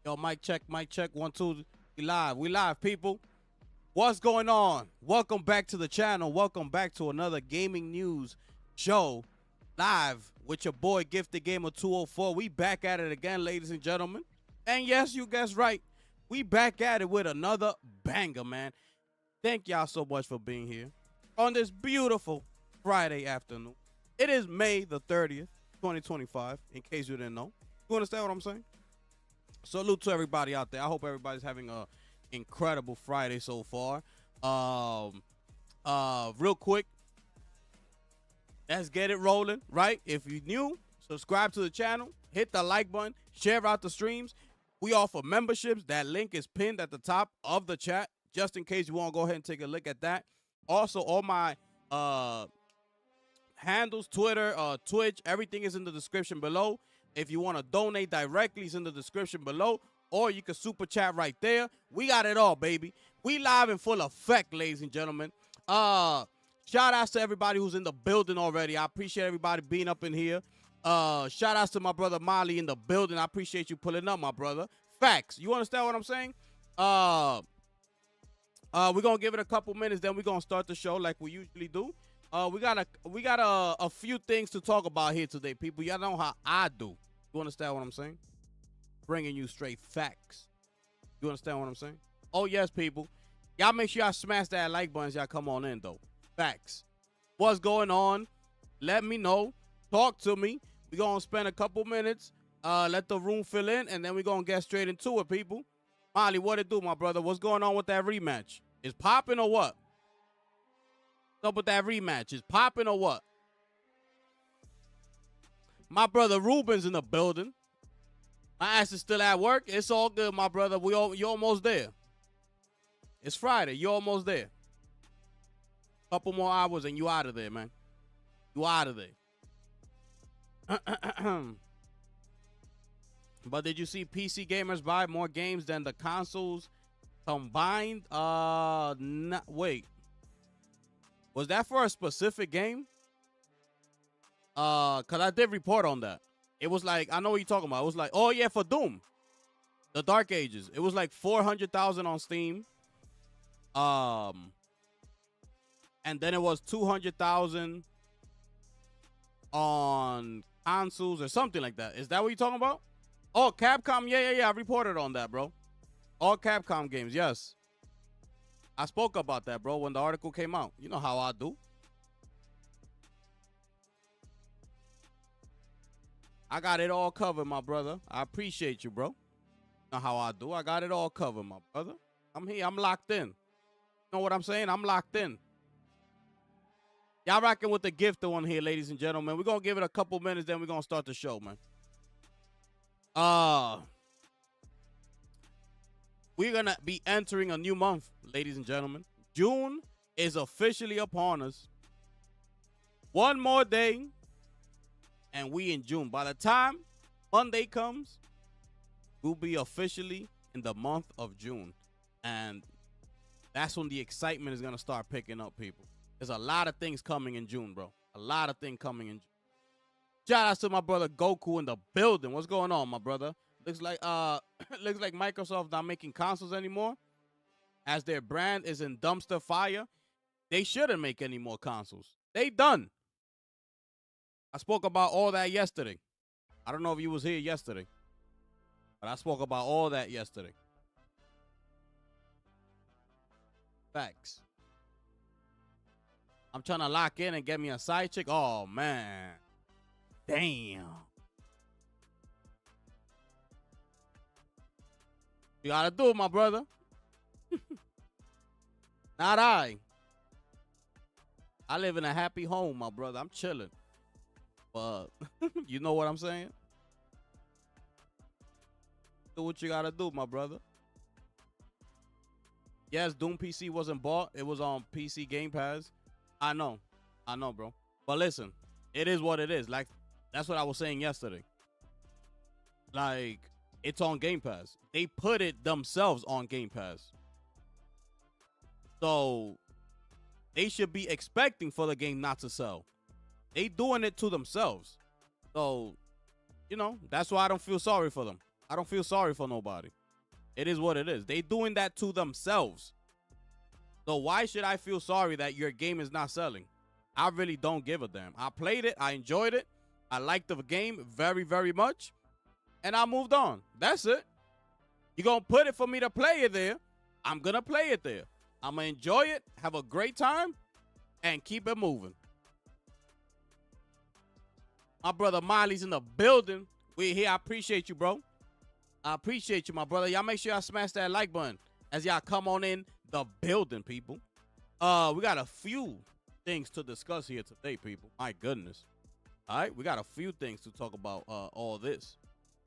Yo, mic check, mic check. 1, 2. We live, people. What's going on? Welcome back to the channel. Welcome back to another gaming news show live with your boy Gifted Gamer 204. We back at it again, ladies and gentlemen. And yes, you guessed right. We back at it with another banger, man. Thank y'all so much for being here on this beautiful Friday afternoon. It is May the 30th, 2025, in case you didn't know. You understand what I'm saying? Salute to everybody out there. I hope everybody's having a incredible Friday so far. Real quick, let's get it rolling, right? If you're new, subscribe to the channel, hit the like button, share out the streams. We offer memberships. That link is pinned at the top of the chat, just in case you want to go ahead and take a look at that. Also, all my handles, Twitter, Twitch, everything is in the description below. If you want to donate directly, it's in the description below, or you can super chat right there. We got it all, baby. We live in full effect, ladies and gentlemen. Shout outs to everybody who's in the building already. I appreciate everybody being up in here. Shout outs to my brother Molly in the building. I appreciate you pulling up, my brother. Facts. You understand what I'm saying? We're gonna give it a couple minutes, then we're gonna start the show like we usually do. We got a few things to talk about here today, people. Y'all know how I do. You understand what I'm saying? Bringing you straight facts. You understand what I'm saying? Oh, yes, people. Y'all make sure y'all smash that like button as y'all come on in, though. Facts. What's going on? Let me know. Talk to me. We're going to spend a couple minutes. Let the room fill in, and then we're going to get straight into it, people. Molly, what it do, my brother? What's going on with that rematch? Is popping or what? What's up with that rematch? Is popping or what? My brother Ruben's in the building. My ass is still at work. It's all good, my brother. You're almost there. It's Friday. You're almost there. Couple more hours and you out of there, man. You out of there. But did you see PC gamers buy more games than the consoles combined? Wait. Was that for a specific game? Cause I did report on that. It was like, I know what you're talking about. It was like, oh yeah, for Doom, the Dark Ages. It was like 400,000 on Steam. And then it was 200,000 on consoles or something like that. Is that what you're talking about? Oh, Capcom. Yeah. I reported on that, bro. All Capcom games. Yes. I spoke about that, bro, when the article came out. You know how I do. I got it all covered, my brother. I appreciate you, bro. You know how I do. I got it all covered, my brother. I'm here. I'm locked in. You know what I'm saying? I'm locked in. Y'all rocking with the Gifted one here, ladies and gentlemen. We're going to give it a couple minutes, then we're going to start the show, man. We're going to be entering a new month, ladies and gentlemen. June is officially upon us. One more day, and we in June. By the time Monday comes, we'll be officially in the month of June. And that's when the excitement is going to start picking up, people. There's a lot of things coming in June, bro. A lot of things coming in June. Shout out to my brother Goku in the building. What's going on, my brother? Looks like Microsoft not making consoles anymore, as their brand is in dumpster fire. They shouldn't make any more consoles. They done. I spoke about all that yesterday. I don't know if you was here yesterday, but I spoke about all that yesterday. Facts. I'm trying to lock in and get me a side chick. Oh, man. Damn. You gotta do it, my brother. Not I. I live in a happy home, my brother. I'm chilling. But you know what I'm saying? Do what you gotta do, my brother. Yes, Doom PC wasn't bought. It was on PC Game Pass. I know, bro. But listen, it is what it is. Like, that's what I was saying yesterday. Like, it's on Game Pass. They put it themselves on Game Pass. So, they should be expecting for the game not to sell. They doing it to themselves. So, you know, that's why I don't feel sorry for them. I don't feel sorry for nobody. It is what it is. They doing that to themselves. So why should I feel sorry that your game is not selling? I really don't give a damn. I played it. I enjoyed it. I liked the game very, very much. And I moved on. That's it. You're going to put it for me to play it there. I'm going to play it there. I'm going to enjoy it, have a great time, and keep it moving. My brother Miley's in the building. We're here. I appreciate you, bro. I appreciate you, my brother. Y'all make sure y'all smash that like button as y'all come on in the building, people. We got a few things to discuss here today, people. My goodness. All right, we got a few things to talk about all this.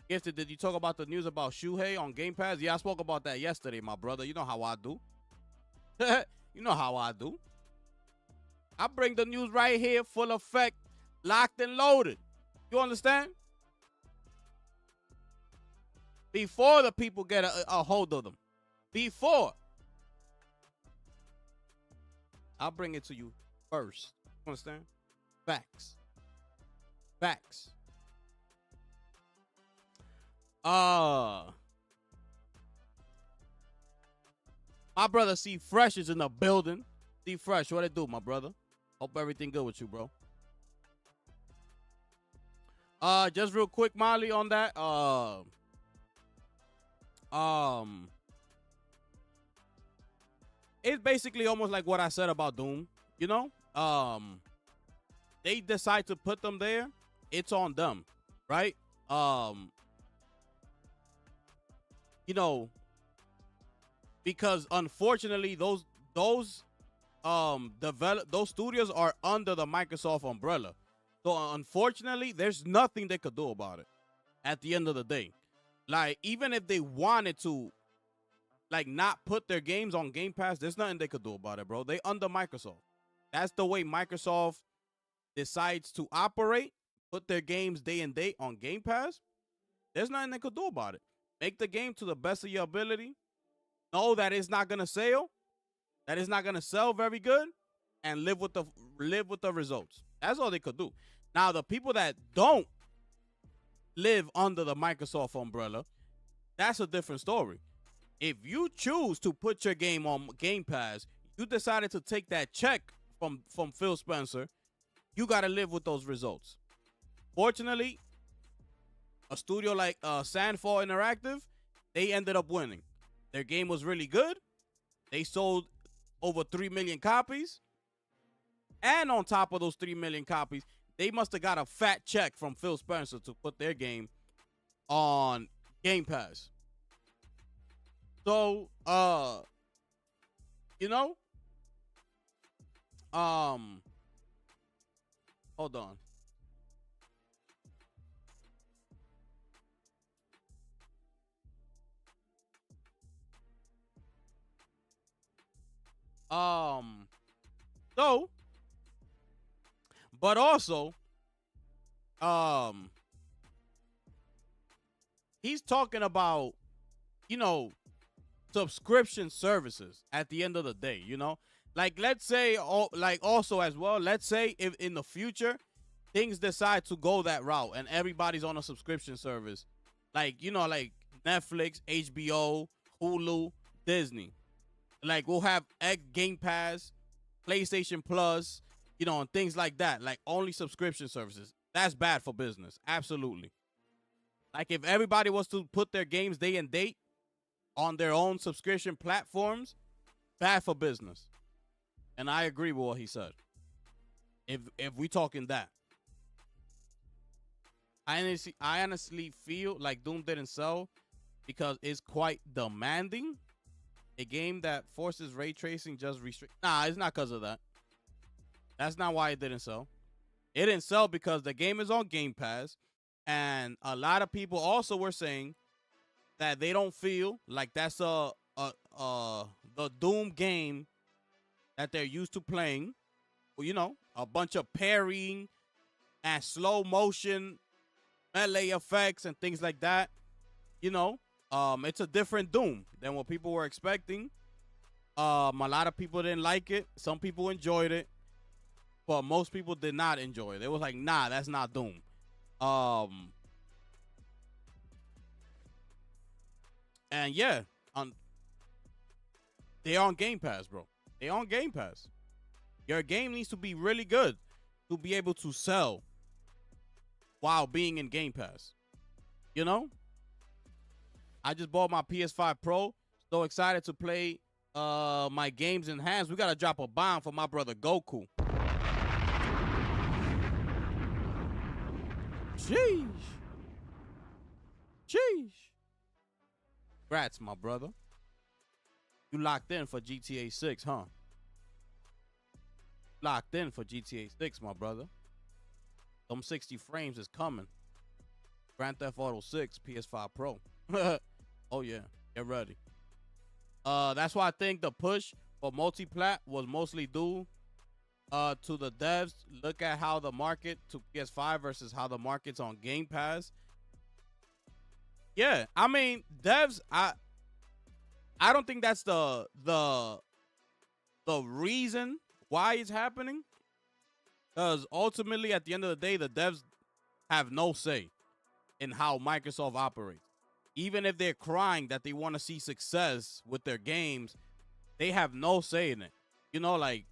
Gifted, did you talk about the news about Shuhei on Game Pass? Yeah, I spoke about that yesterday, my brother. You know how I do. You know how I do. I bring the news right here, full effect, locked and loaded. You understand? Before the people get a hold of them. Before. I'll bring it to you first. You understand? Facts. Facts. My brother C Fresh is in the building. C Fresh, what it do, my brother? Hope everything good with you, bro. Just real quick, Molly, on that. It's basically almost like what I said about Doom. You know, they decide to put them there. It's on them, right? You know, because unfortunately those studios are under the Microsoft umbrella. So unfortunately, there's nothing they could do about it at the end of the day. Like, even if they wanted to, like, not put their games on Game Pass, there's nothing they could do about it, bro. They under Microsoft. That's the way Microsoft decides to operate, put their games day and date on Game Pass. There's nothing they could do about it. Make the game to the best of your ability. Know that it's not gonna sell, that it's not gonna sell very good, and live with the results. That's all they could do. Now, the people that don't live under the Microsoft umbrella, that's a different story. If you choose to put your game on Game Pass, you decided to take that check from Phil Spencer, you got to live with those results. Fortunately, a studio like Sandfall Interactive, they ended up winning. Their game was really good. They sold over 3 million copies. And on top of those 3 million copies, they must have got a fat check from Phil Spencer to put their game on Game Pass. So, you know, hold on. So, but also, he's talking about, you know, subscription services at the end of the day, you know, like, let's say, like, also as well, let's say if in the future things decide to go that route and everybody's on a subscription service, like, you know, like Netflix, HBO, Hulu, Disney, like, we'll have Game Pass, PlayStation Plus, you know, and things like that, like only subscription services. That's bad for business. Absolutely. Like, if everybody was to put their games day and date on their own subscription platforms, bad for business. And I agree with what he said. If we talking that. I honestly feel like Doom didn't sell because it's quite demanding. A game that forces ray tracing just restrict. Nah, it's not because of that. That's not why it didn't sell. It didn't sell because the game is on Game Pass, and a lot of people also were saying that they don't feel like that's the Doom game that they're used to playing. Well, you know, a bunch of parrying and slow motion melee effects and things like that. You know, it's a different Doom than what people were expecting. A lot of people didn't like it. Some people enjoyed it, but most people did not enjoy it. They was like, nah, that's not Doom. And yeah, on they're on Game Pass, bro. They on Game Pass. Your game needs to be really good to be able to sell while being in Game Pass. You know? I just bought my PS5 Pro. So excited to play my games in hands. We gotta drop a bomb for my brother Goku. Sheesh. Sheesh. Congrats, my brother. You locked in for GTA 6, huh? Locked in for GTA 6, my brother. Them 60 frames is coming. Grand Theft Auto 6, PS5 Pro. Oh, yeah. Get ready. That's why I think the push for multi-plat was mostly due to the devs. Look at how the market to PS5 versus how the market's on Game Pass. Yeah, I mean, devs, I don't think that's the reason why it's happening. Because ultimately, at the end of the day, the devs have no say in how Microsoft operates. Even if they're crying that they want to see success with their games, they have no say in it. You know, like,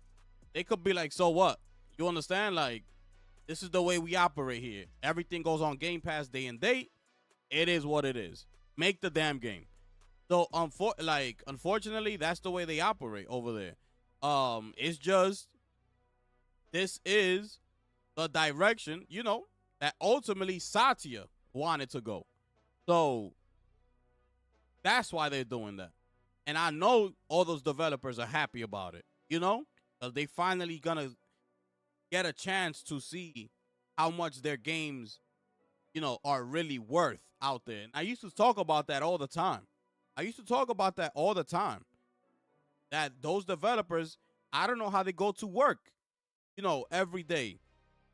they could be like, so what? You understand? Like, this is the way we operate here. Everything goes on Game Pass day and date. It is what it is. Make the damn game. So, unfortunately, that's the way they operate over there. It's just, this is the direction, you know, that ultimately Satya wanted to go. So, that's why they're doing that. And I know all those developers are happy about it, you know, because they finally gonna get a chance to see how much their games, you know, are really worth out there. And I used to talk about that all the time. That those developers, I don't know how they go to work, you know, every day.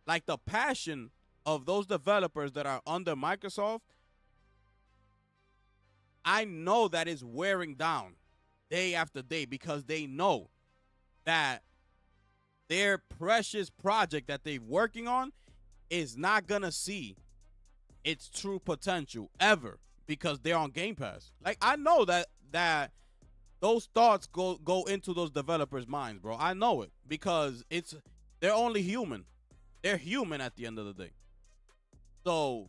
Like, the passion of those developers that are under Microsoft, I know that is wearing down day after day, because they know that their precious project that they're working on is not going to see its true potential ever, because they're on Game Pass. Like, I know that those thoughts go into those developers' minds, bro. I know it, because they're only human. They're human at the end of the day. So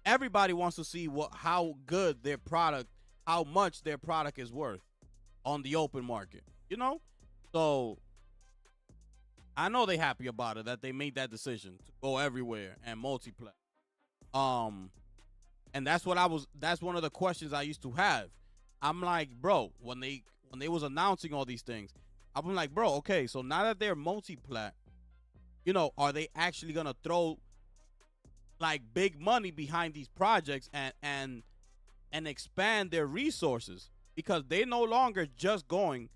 everybody wants to see how good their product, how much their product is worth on the open market, you know? So I know they're happy about it, that they made that decision to go everywhere and multiplayer. And that's one of the questions I used to have. I'm like, bro, when they was announcing all these things, I'm like, bro, okay, so now that they're multi-plat, you know, are they actually gonna throw like big money behind these projects and expand their resources? Because they're no longer just going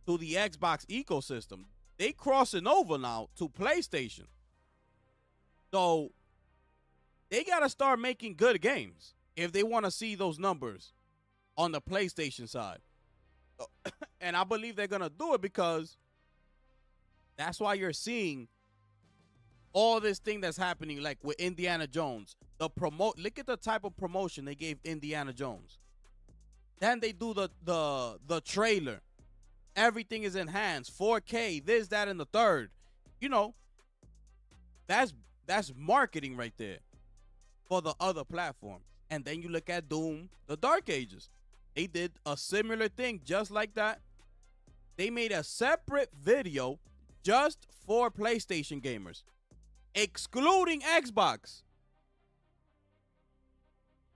to the Xbox ecosystem. They crossing over now to PlayStation. So they gotta start making good games if they want to see those numbers on the PlayStation side. And I believe they're gonna do it, because that's why you're seeing all this thing that's happening, like with Indiana Jones. Look at the type of promotion they gave Indiana Jones. Then they do the trailer. Everything is enhanced, 4K, this, that, and the third. You know, that's marketing right there for the other platform. And then you look at Doom, the Dark Ages. They did a similar thing just like that. They made a separate video just for PlayStation gamers, excluding Xbox,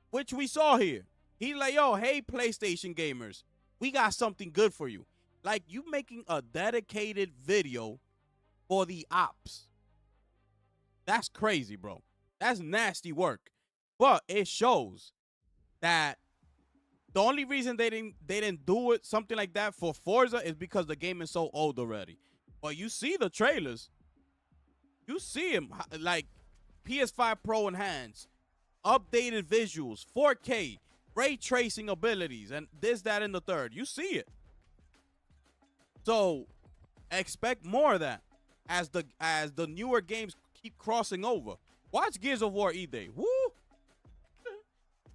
which we saw here. He's like, yo, hey, PlayStation gamers, we got something good for you. Like, you making a dedicated video for the ops. That's crazy, bro. That's nasty work. But it shows that the only reason they didn't do it, something like that, for Forza is because the game is so old already. But you see the trailers. You see them, like PS5 Pro enhanced, updated visuals, 4K, ray tracing abilities, and this, that, and the third. You see it. So expect more of that as the newer games keep crossing over. Watch Gears of War E-Day. Woo!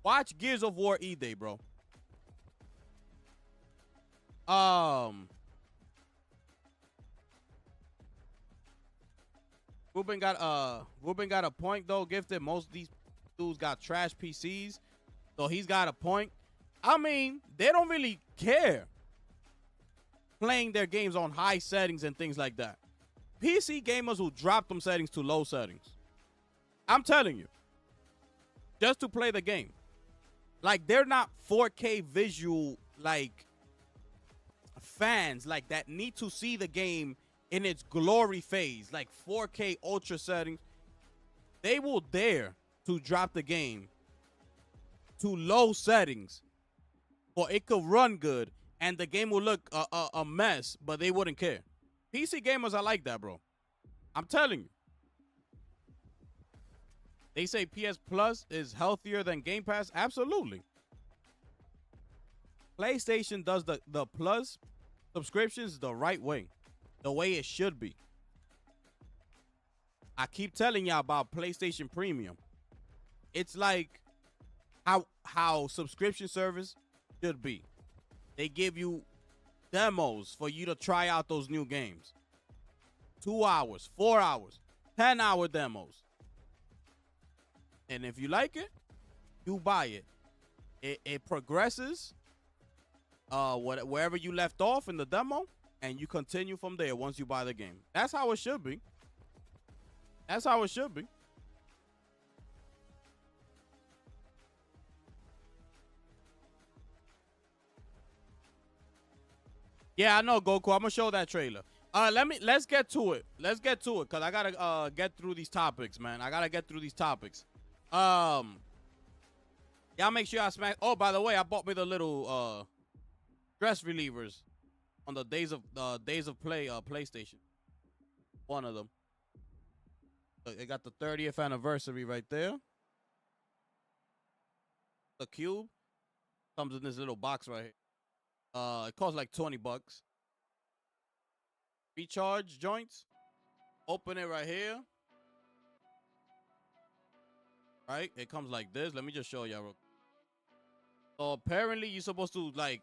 Watch Gears of War E-Day, bro. Ruben got a point though. Gifted, most of these dudes got trash PCs, so he's got a point. I mean, they don't really care playing their games on high settings and things like that. PC gamers will drop them settings to low settings. I'm telling you, just to play the game. Like, they're not 4K visual like fans like that need to see the game in its glory phase, like 4K ultra settings. They will dare to drop the game to low settings, or it could run good and the game will look a mess, but they wouldn't care. PC gamers are like that, bro. I'm telling you. They say PS Plus is healthier than Game Pass. Absolutely. PlayStation does the Plus subscriptions the right way, the way it should be. I keep telling y'all about PlayStation Premium. It's like how subscription service should be. They give you demos for you to try out those new games. 2 hours, 4 hours, 10-hour demos. And if you like it, you buy it. It progresses wherever you left off in the demo, and you continue from there once you buy the game. That's how it should be. That's how it should be. Yeah, I know, Goku. I'm gonna show that trailer. Let's get to it. Let's get to it, cause I gotta get through these topics, man. I gotta get through these topics. Y'all make sure I smash. Oh, by the way, I bought me the little stress relievers on the days of play PlayStation. One of them. It got the 30th anniversary right there. The cube comes in this little box right here. It costs like $20. Recharge joints. Open it right here. Right? It comes like this. Let me just show y'all. So apparently you're supposed to like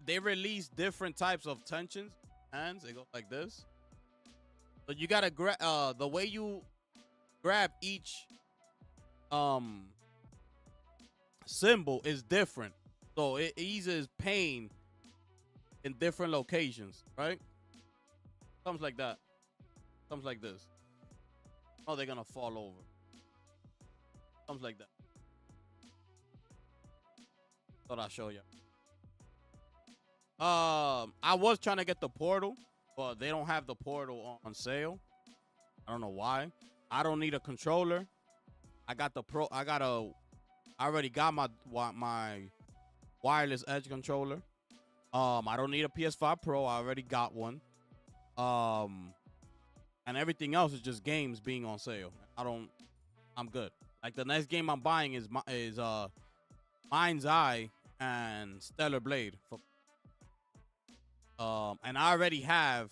they release different types of tensions. Hands, they go like this. So you gotta grab the way you grab each symbol is different. So it eases pain in different locations, right? Comes like that. Comes like this. Oh, they're gonna fall over. Comes like that. Thought I'll show you. I was trying to get the portal, but they don't have the portal on sale. I don't know why. I don't need a controller. I got the pro. I already got my wireless edge controller. I don't need a PS5 Pro. I already got one. And everything else is just games being on sale. I'm good. Like the next game I'm buying is Mind's Eye and Stellar Blade. And I already have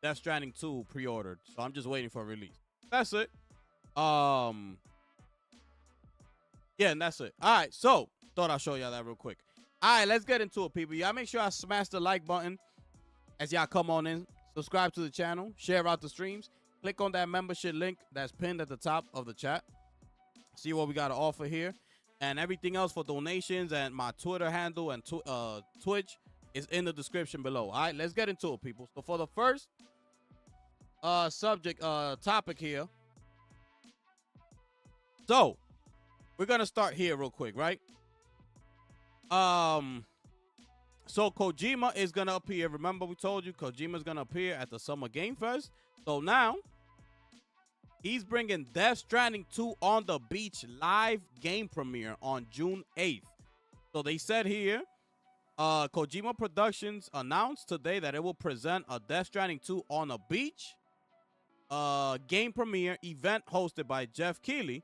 Death Stranding 2 pre-ordered, so I'm just waiting for release. That's it. Yeah, and that's it. All right, so thought I'll show y'all that real quick. All right, let's get into it, people. Y'all make sure I smash the like button as y'all come on in. Subscribe to the channel. Share out the streams. Click on that membership link that's pinned at the top of the chat. See what we got to offer here. And everything else for donations and my Twitter handle and Twitch is in the description below. All right, let's get into it, people. So for the first topic here. So we're going to start here real quick, right? So Kojima is going to appear. Remember we told you Kojima is going to appear at the Summer Game Fest. So now he's bringing Death Stranding 2 on the Beach live game premiere on June 8th. So they said here, Kojima Productions announced today that it will present a Death Stranding 2 on the Beach game premiere event hosted by Jeff Keighley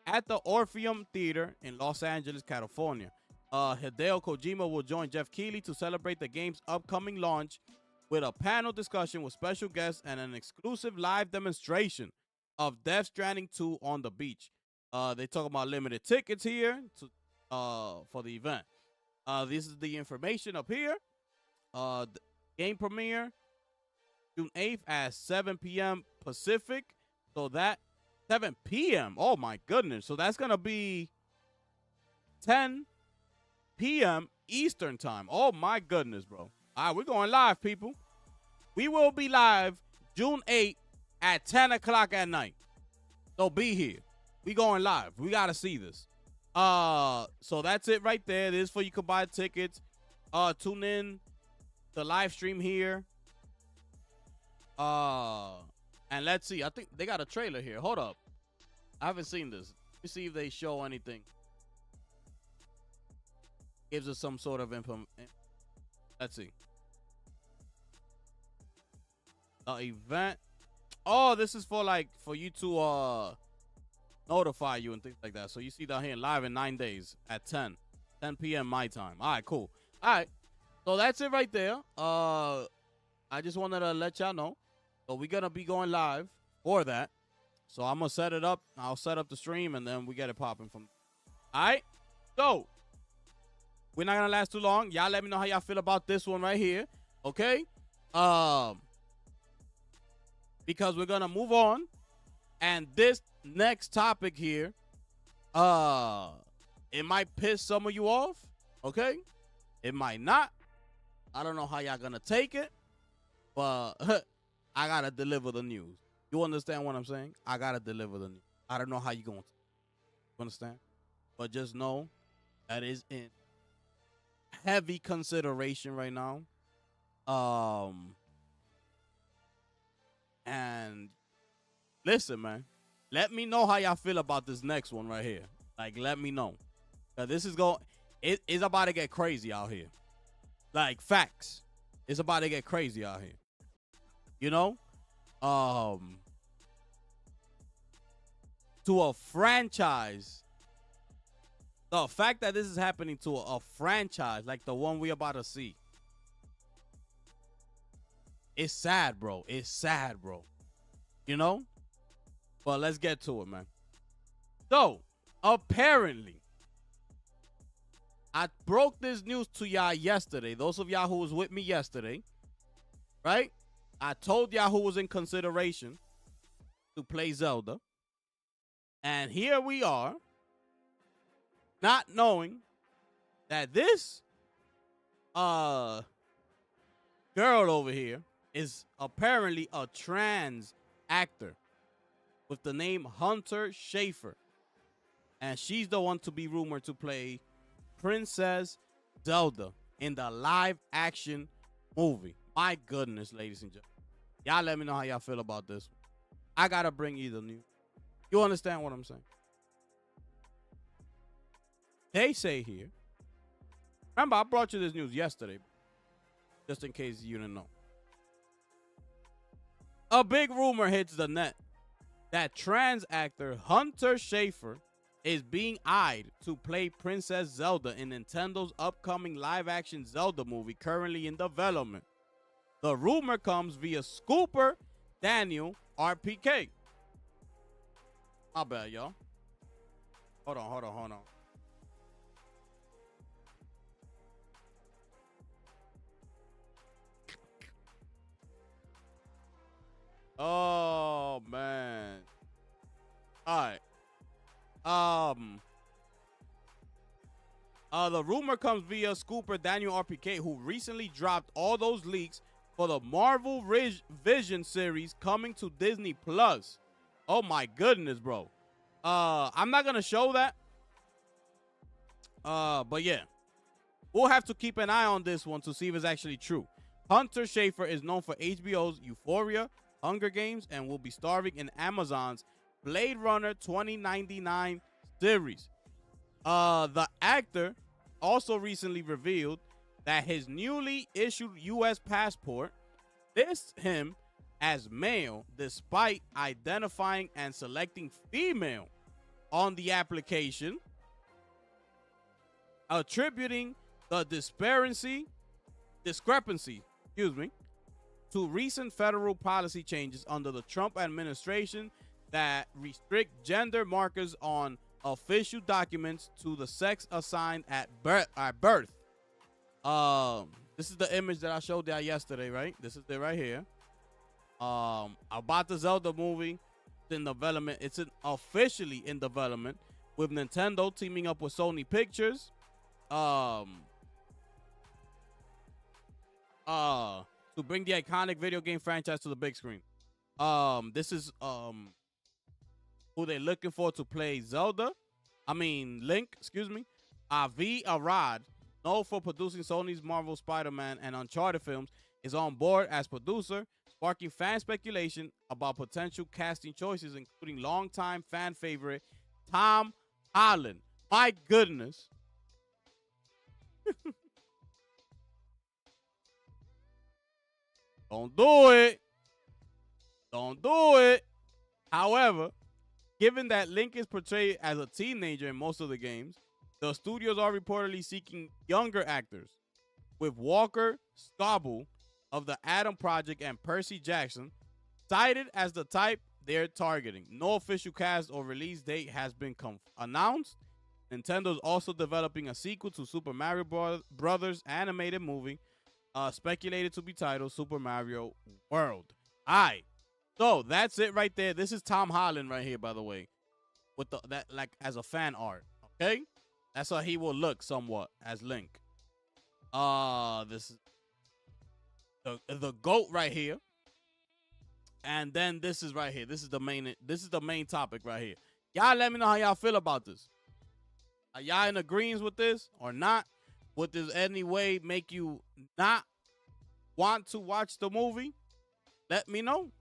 at the Orpheum Theater in Los Angeles, California. Hideo Kojima will join Jeff Keighley to celebrate the game's upcoming launch with a panel discussion with special guests and an exclusive live demonstration of Death Stranding 2 on the Beach. They talk about limited tickets here to for the event. This is the information up here. The game premiere June 8th at 7 p.m. Pacific. So that 7 p.m. Oh my goodness. So that's gonna be 10 p.m. Eastern time. Oh my goodness, bro. All right, we're going live, people. We will be live June 8th at 10 o'clock at night. So be here. We going live. We gotta see this. So that's it right there. This is for you can buy tickets. Tune in the live stream here. And let's see. I think they got a trailer here. Hold up. I haven't seen this. Let's see if they show anything. Gives us some sort of info. Let's see. The event. Oh, this is for for you to notify you and things like that. So you see down here live in 9 days at 10 p.m. my time. All right, cool. All right. So that's it right there. I just wanted to let y'all know. So we're going to be going live for that. So I'm going to set it up. I'll set up the stream and then we get it popping from. All right. So we're not going to last too long. Y'all let me know how y'all feel about this one right here. Okay. Because we're going to move on. And this next topic here, it might piss some of you off. Okay. It might not. I don't know how y'all going to take it. But I got to deliver the news. You understand what I'm saying? I got to deliver the news. I don't know how you're going to. You understand? But just know that is in heavy consideration right now. And listen, man. Let me know how y'all feel about this next one right here. Like, let me know. This is it's about to get crazy out here. Like, facts. It's about to get crazy out here. You know? To a franchise. The fact that this is happening to a franchise like the one we're about to see. It's sad, bro. It's sad, bro. You know? But let's get to it, man. So, apparently, I broke this news to y'all yesterday. Those of y'all who was with me yesterday, right? I told y'all who was in consideration to play Zelda. And here we are, not knowing that this girl over here is apparently a trans actor with the name Hunter Schafer. And she's the one to be rumored to play Princess Zelda in the live action movie. My goodness, ladies and gentlemen. Y'all let me know how y'all feel about this. I got to bring you the news. You understand what I'm saying? They say here. Remember, I brought you this news yesterday. Just in case you didn't know. A big rumor hits the net that trans actor Hunter Schafer is being eyed to play Princess Zelda in Nintendo's upcoming live-action Zelda movie currently in development. The rumor comes via scooper Daniel RPK. My bad, y'all. Hold on. Oh, man. All right. The rumor comes via scooper Daniel RPK, who recently dropped all those leaks for the Marvel Vision series coming to Disney Plus. Oh my goodness, bro. I'm not gonna show that. But yeah. We'll have to keep an eye on this one to see if it's actually true. Hunter Schafer is known for HBO's Euphoria, Hunger Games, and will be starring in Amazon's Blade Runner 2099 series. The actor also recently revealed that his newly issued U.S. passport lists him as male despite identifying and selecting female on the application, attributing the discrepancy, to recent federal policy changes under the Trump administration that restrict gender markers on official documents to the sex assigned at birth. This is the image that I showed y'all yesterday, right? This is it right here. About the Zelda movie. It's in development. It's officially in development with Nintendo teaming up with Sony Pictures. To bring the iconic video game franchise to the big screen. This is who they're looking for to play Link, excuse me. Avi Arad, known for producing Sony's Marvel Spider-Man and Uncharted films, is on board as producer, sparking fan speculation about potential casting choices, including longtime fan favorite Tom Holland. My goodness. Don't do it. Don't do it. However, given that Link is portrayed as a teenager in most of the games, the studios are reportedly seeking younger actors, with Walker Scobell of the Adam Project and Percy Jackson cited as the type they're targeting. No official cast or release date has been announced. Nintendo's also developing a sequel to Super Mario Brothers animated movie, speculated to be titled Super Mario World. All right, so that's it right there. This is Tom Holland right here, by the way, with that as a fan art. Okay, that's how he will look somewhat as Link. This is the GOAT right here, and then this is right here. This is the main topic right here. Y'all let me know how y'all feel about this. Are y'all in agreement with this or not? Would this any way make you not want to watch the movie? Let me know.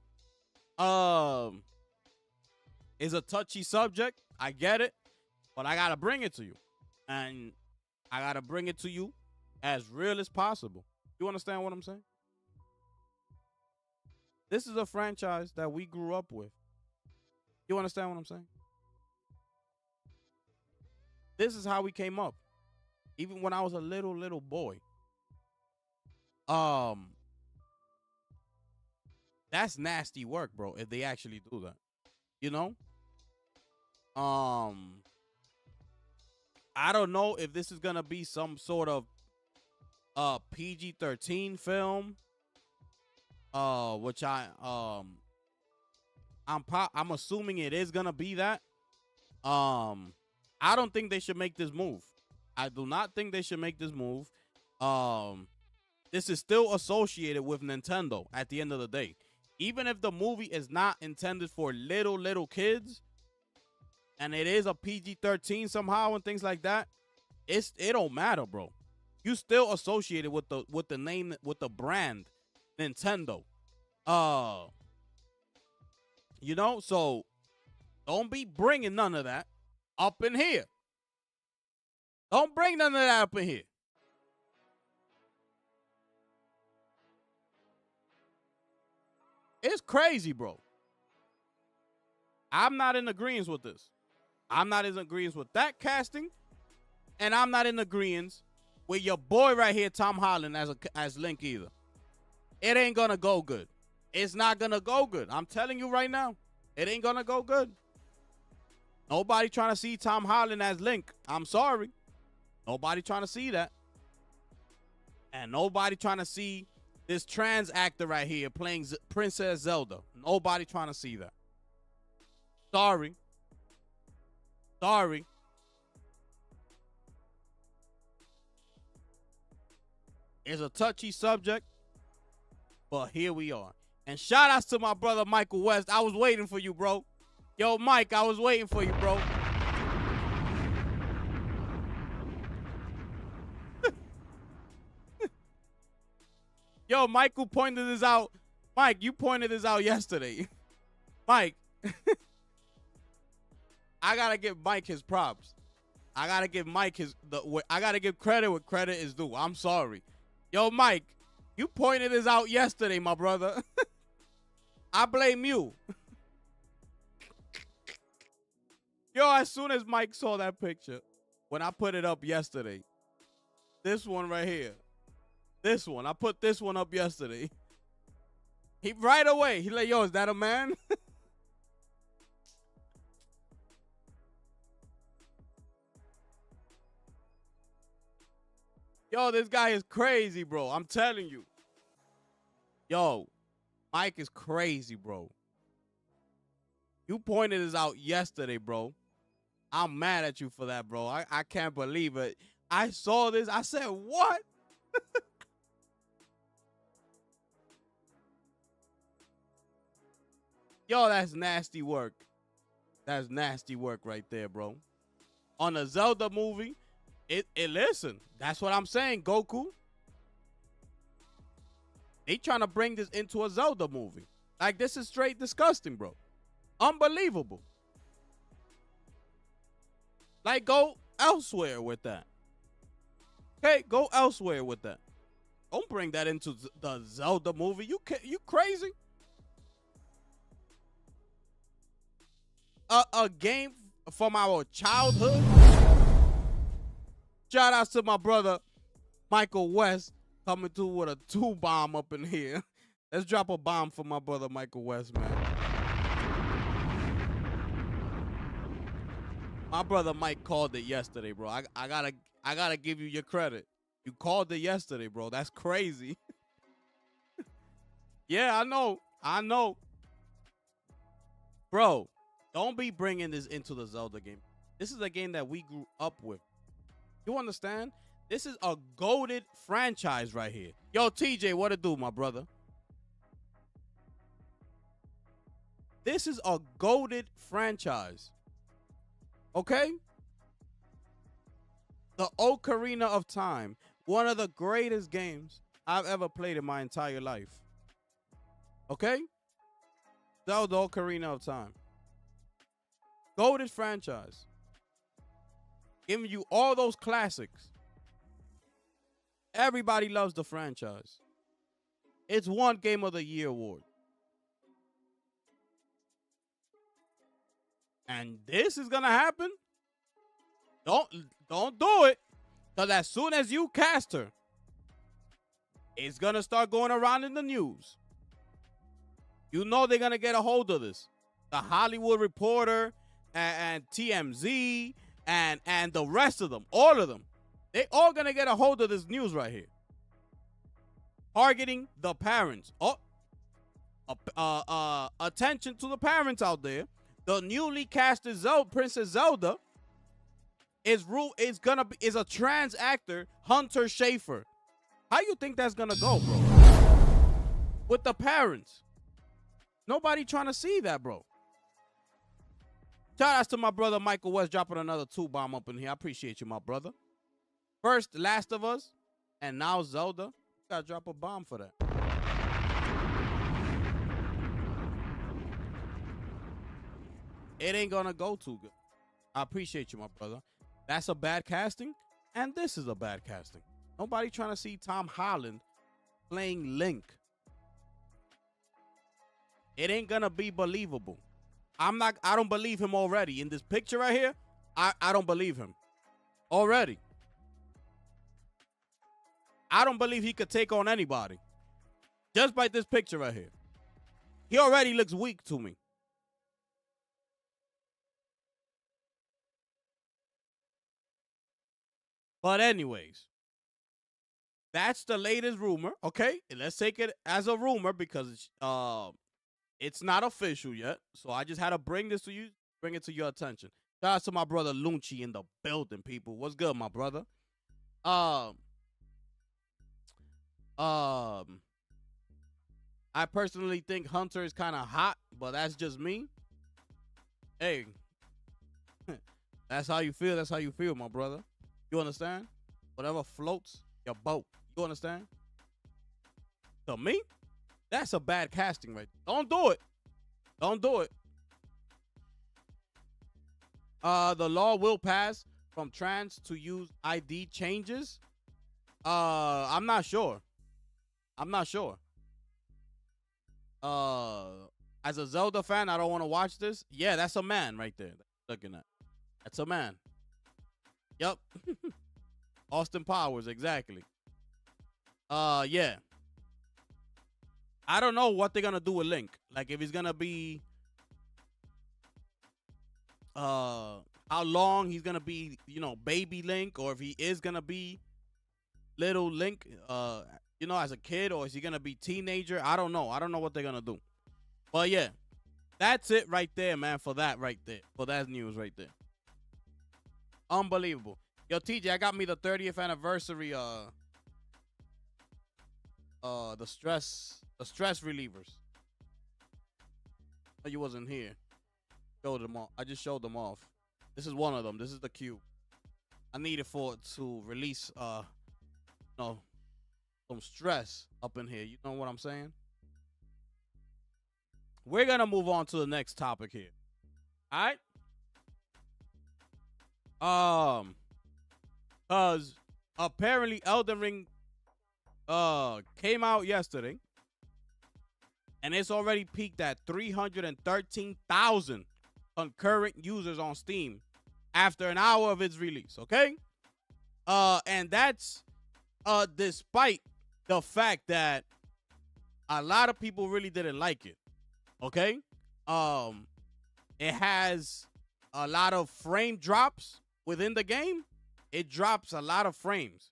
It's a touchy subject. I get it. But I got to bring it to you. And I got to bring it to you as real as possible. You understand what I'm saying? This is a franchise that we grew up with. You understand what I'm saying? This is how we came up. Even when I was a little boy. That's nasty work, bro, if they actually do that. You know? I don't know if this is gonna be some sort of PG-13 film. Which I'm assuming it is gonna be that. I don't think they should make this move. I do not think they should make this move. This is still associated with Nintendo at the end of the day. Even if the movie is not intended for little kids, and it is a PG-13 somehow and things like that, it don't matter, bro. You still associated with the name, with the brand Nintendo. You know, so don't be bringing none of that up in here. Don't bring none of that up in here. It's crazy, bro. I'm not in agreement with this. I'm not in agreement with that casting, and I'm not in agreement with your boy right here, Tom Holland, as Link either. It ain't gonna go good. It's not gonna go good. I'm telling you right now, it ain't gonna go good. Nobody trying to see Tom Holland as Link. I'm sorry. Nobody trying to see that. And nobody trying to see this trans actor right here playing Princess Zelda. Nobody trying to see that. Sorry. Sorry. It's a touchy subject, but here we are. And shout outs to my brother Michael West. I was waiting for you, bro. Yo, Mike, I was waiting for you, bro. Yo, Michael pointed this out. Mike, you pointed this out yesterday. Mike, I gotta give Mike his props. I gotta give Mike I gotta give credit where credit is due. I'm sorry. Yo, Mike, you pointed this out yesterday, my brother. I blame you. Yo, as soon as Mike saw that picture, when I put it up yesterday, this one right here, this one, I put this one up yesterday. He right away, he like, yo, is that a man? Yo, this guy is crazy, bro. I'm telling you. Yo, Mike is crazy, bro. You pointed this out yesterday, bro. I'm mad at you for that, bro. I can't believe it. I saw this. I said, what? Yo, that's nasty work. That's nasty work right there, bro. On a Zelda movie, listen, that's what I'm saying, Goku. They trying to bring this into a Zelda movie. Like, this is straight disgusting, bro. Unbelievable. Like, go elsewhere with that. Okay, go elsewhere with that. Don't bring that into the Zelda movie. You crazy? A game from our childhood. Shout out to my brother Michael West coming through with a 2 bomb up in here. Let's drop a bomb for my brother Michael West, man. My brother Mike called it yesterday, bro. I gotta give you your credit. You called it yesterday, bro. That's crazy. Yeah, I know. Bro, don't be bringing this into the Zelda game. This is a game that we grew up with. You understand? This is a goated franchise right here. Yo, TJ, what it do, my brother? This is a goated franchise. Okay? The Ocarina of Time. One of the greatest games I've ever played in my entire life. Okay? Zelda Ocarina of Time. Goated franchise. Giving you all those classics. Everybody loves the franchise. It's won Game of the Year award. And this is gonna happen? Don't do it. Because as soon as you cast her, it's gonna start going around in the news. You know they're gonna get a hold of this. The Hollywood Reporter and TMZ and the rest of them, all of them, they all gonna get a hold of this news right here. Targeting the parents. Attention to the parents out there. The newly casted Princess Zelda is a trans actor, Hunter Schafer. How you think that's gonna go, bro? With the parents. Nobody trying to see that, bro. Shout outs to my brother Michael West dropping another 2 bomb up in here. I appreciate you, my brother. First, Last of Us, and now Zelda. Gotta drop a bomb for that. It ain't gonna go too good. I appreciate you, my brother. That's a bad casting, and this is a bad casting. Nobody trying to see Tom Holland playing Link. It ain't gonna be believable. I don't believe him already. In this picture right here, I don't believe him. Already. I don't believe he could take on anybody. Just by this picture right here. He already looks weak to me. But anyways, that's the latest rumor, okay? And let's take it as a rumor because it's not official yet. So I just had to bring this to you, bring it to your attention. Shout out to my brother Lunchi in the building, people. What's good, my brother? I personally think Hunter is kind of hot, but that's just me. Hey, that's how you feel. That's how you feel, my brother. You understand? Whatever floats your boat. You understand? To me, that's a bad casting right there. Don't do it. Don't do it. The law will pass from trans to use ID changes. I'm not sure. I'm not sure. As a Zelda fan, I don't want to watch this. Yeah, that's a man right there. Looking at. That's a man. Yep. Austin Powers, exactly. Yeah. I don't know what they're gonna do with Link. Like if he's gonna be how long he's gonna be, baby Link, or if he is gonna be little Link, as a kid, or is he gonna be teenager? I don't know. I don't know what they're gonna do. But yeah, that's it right there, man. For that right there, for that news right there. Unbelievable. Yo, TJ, I got me the 30th anniversary. The stress relievers. Oh, you wasn't here. Showed them off. I just showed them off. This is one of them. This is the cube. I needed for it to release some stress up in here. You know what I'm saying? We're gonna move on to the next topic here. All right. Cause apparently Elden Ring came out yesterday, and it's already peaked at 313,000 concurrent users on Steam after an hour of its release. Okay, and that's despite the fact that a lot of people really didn't like it. Okay, it has a lot of frame drops within the game. It drops a lot of frames.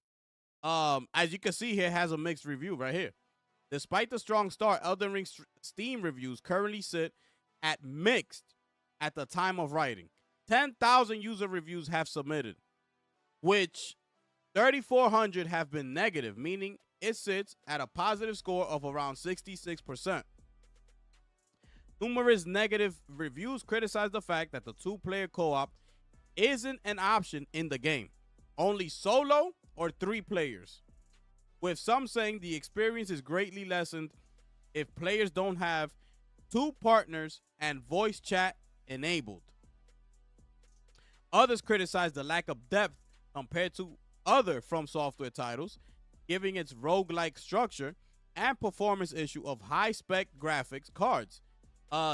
As you can see here, it has a mixed review right here. Despite the strong start, Elden Ring Steam reviews currently sit at mixed at the time of writing. 10,000 user reviews have submitted, which 3,400 have been negative, meaning it sits at a positive score of around 66%. Numerous negative reviews criticize the fact that the two-player co-op isn't an option in the game. Only solo or 3 players, with some saying the experience is greatly lessened if players don't have 2 partners and voice chat enabled. Others criticize the lack of depth compared to other From Software titles, giving its roguelike structure and performance issue of high-spec graphics cards,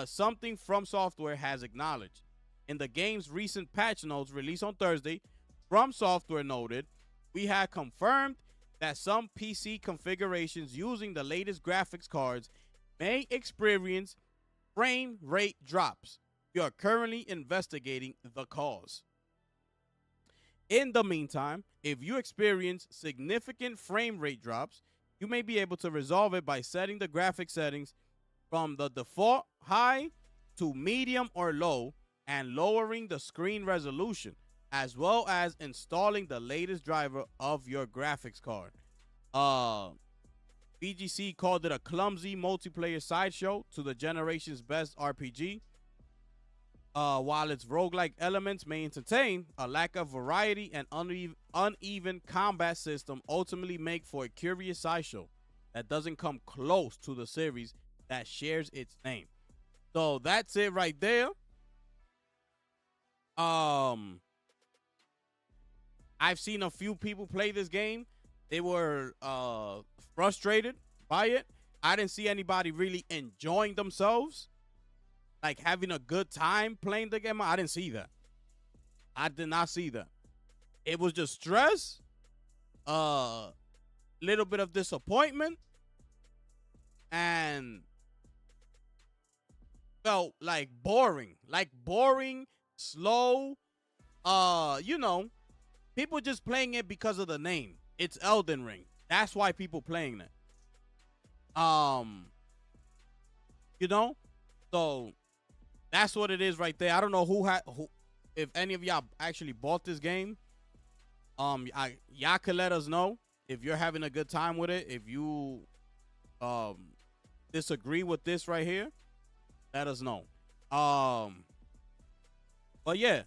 something From Software has acknowledged. In the game's recent patch notes released on Thursday, From Software noted, "We have confirmed that some PC configurations using the latest graphics cards may experience frame rate drops. We are currently investigating the cause." In the meantime, if you experience significant frame rate drops, you may be able to resolve it by setting the graphic settings from the default high to medium or low and lowering the screen resolution, as well as installing the latest driver of your graphics card. BGC called it a clumsy multiplayer sideshow to the generation's best RPG. While its roguelike elements may entertain, a lack of variety and uneven combat system ultimately make for a curious sideshow that doesn't come close to the series that shares its name. So that's it right there. I've seen a few people play this game. They were frustrated by it. I didn't see anybody really enjoying themselves, like having a good time playing the game. I didn't see that. I did not see that. It was just stress, little bit of disappointment, and felt like boring, slow. People just playing it because of the name. It's Elden Ring. That's why people playing it. So that's what it is right there. I don't know who if any of y'all actually bought this game. Y'all could let us know if you're having a good time with it. If you disagree with this right here, let us know. But yeah,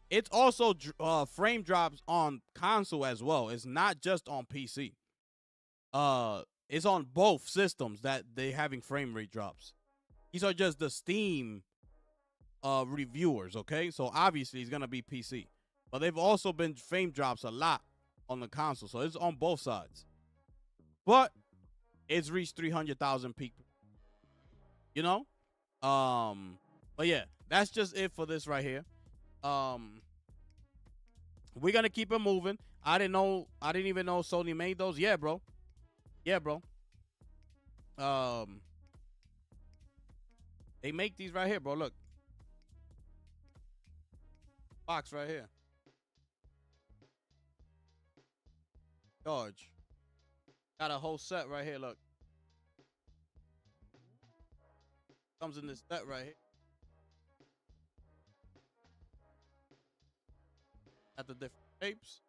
it's also frame drops on console as well. It's not just on PC. It's on both systems that they having frame rate drops. These are just the Steam reviewers, okay? So obviously it's gonna be PC, but they've also been frame drops a lot on the console, so it's on both sides. But it's reached 300,000 people. But yeah, that's just it for this right here. We're gonna keep it moving. I didn't even know Sony made those. Yeah, bro. They make these right here, bro. Look. Box right here. charge. Got a whole set right here, look. Comes in this set right here. At the different shapes.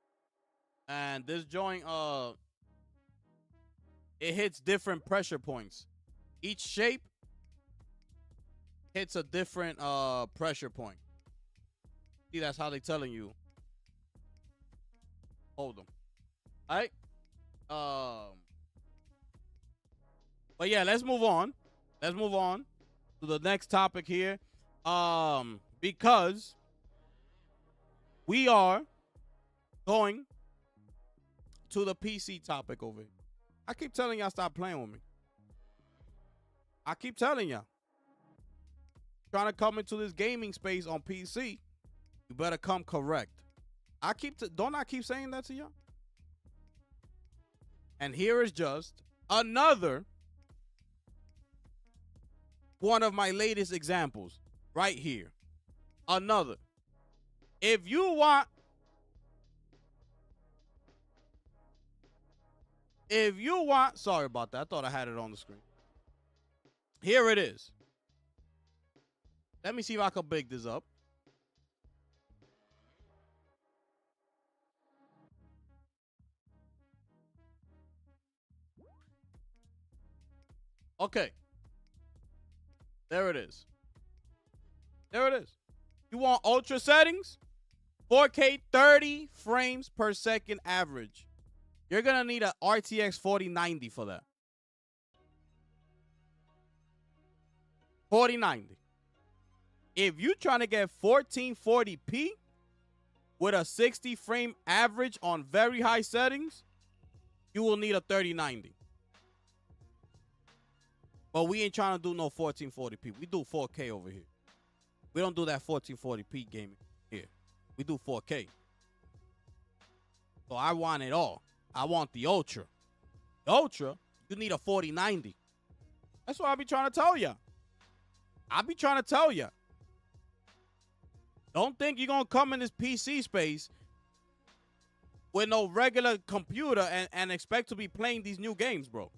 And this joint, it hits different pressure points. Each shape hits a different pressure point. See, that's how they telling you. Hold them. All right. But yeah, let's move on. Let's move on to the next topic here. Because we are going to the PC topic over here. I keep telling y'all stop playing with me. I keep telling y'all. Trying to come into this gaming space on PC, you better come correct. Don't I keep saying that to y'all? And here is just another one of my latest examples right here. Another. If you want sorry about that. I thought I had it on the screen. Here it is. Let me see if I can big this up. Okay. There it is. There it is. You want ultra settings? 4K 30 frames per second average. You're going to need a RTX 4090 for that. 4090. If you're trying to get 1440p with a 60 frame average on very high settings, you will need a 3090. But we ain't trying to do no 1440p. We do 4K over here. We don't do that 1440p gaming here. We do 4K. So I want it all. I want the Ultra. The Ultra, you need a 4090. That's what I be trying to tell you. I be trying to tell you. Don't think you're going to come in this PC space with no regular computer and expect to be playing these new games, bro.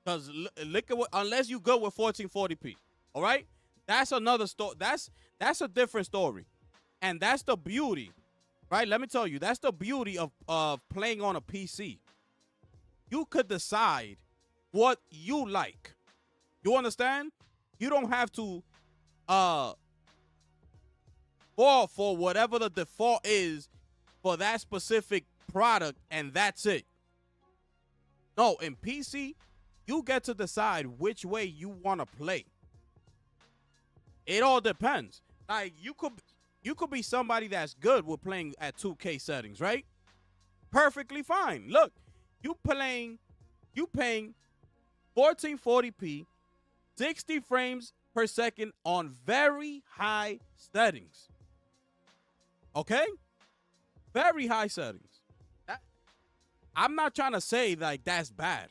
Because look at unless you go with 1440p, all right? That's another story. That's a different story. And that's the beauty, right? Let me tell you, that's the beauty of playing on a PC. You could decide what you like. You understand? You don't have to fall for whatever the default is for that specific product, and that's it. No, in PC, you get to decide which way you want to play. It all depends. Like you could be somebody that's good with playing at 2K settings, right? Perfectly fine. Look, you paying 1440p, 60 frames per second on very high settings. Okay? Very high settings. I'm not trying to say like that's bad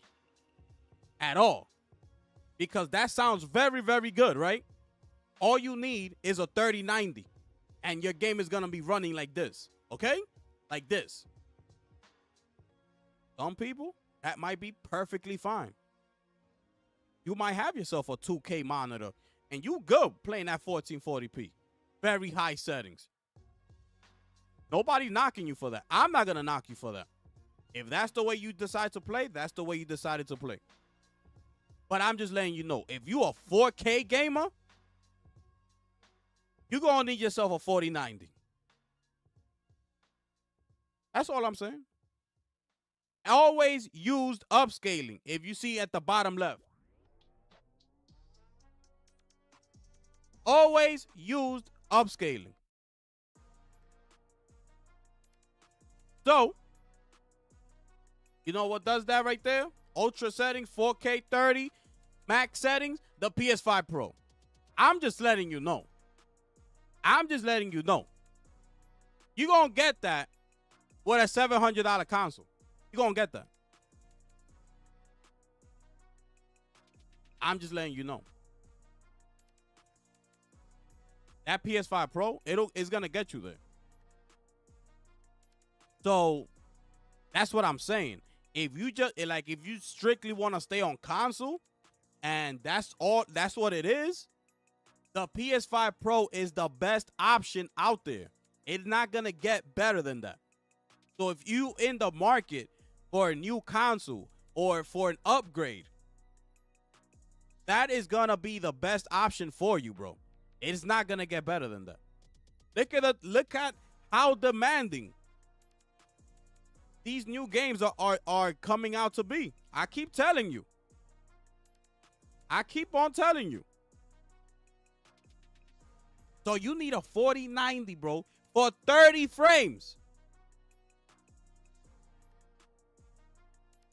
at all, because that sounds very, very good, right? All you need is a 3090 and your game is going to be running like this, okay? Like this. Some people, that might be perfectly fine. You might have yourself a 2K monitor and you good playing at 1440p. Very high settings. Nobody's knocking you for that. I'm not going to knock you for that. If that's the way you decide to play, that's the way you decided to play. But I'm just letting you know, if you a 4K gamer, you're going to need yourself a 4090. That's all I'm saying. Always used upscaling. If you see at the bottom left. Always used upscaling. So, you know what does that right there? Ultra settings, 4K 30, max settings, the PS5 Pro. I'm just letting you know. I'm just letting you know. You're going to get that with a $700 console. You're going to get that. I'm just letting you know. That PS5 Pro, it's going to get you there. So, That's what I'm saying. If you just like, if you strictly want to stay on console, and that's what it is, the PS5 Pro is the best option out there. It's not gonna get better than that. So if you in the market for a new console or for an upgrade, that is gonna be the best option for you, bro. It's not gonna get better than that. Look at how demanding these new games are coming out to be. I keep telling you. I keep on telling you. So you need a 4090, bro, for 30 frames.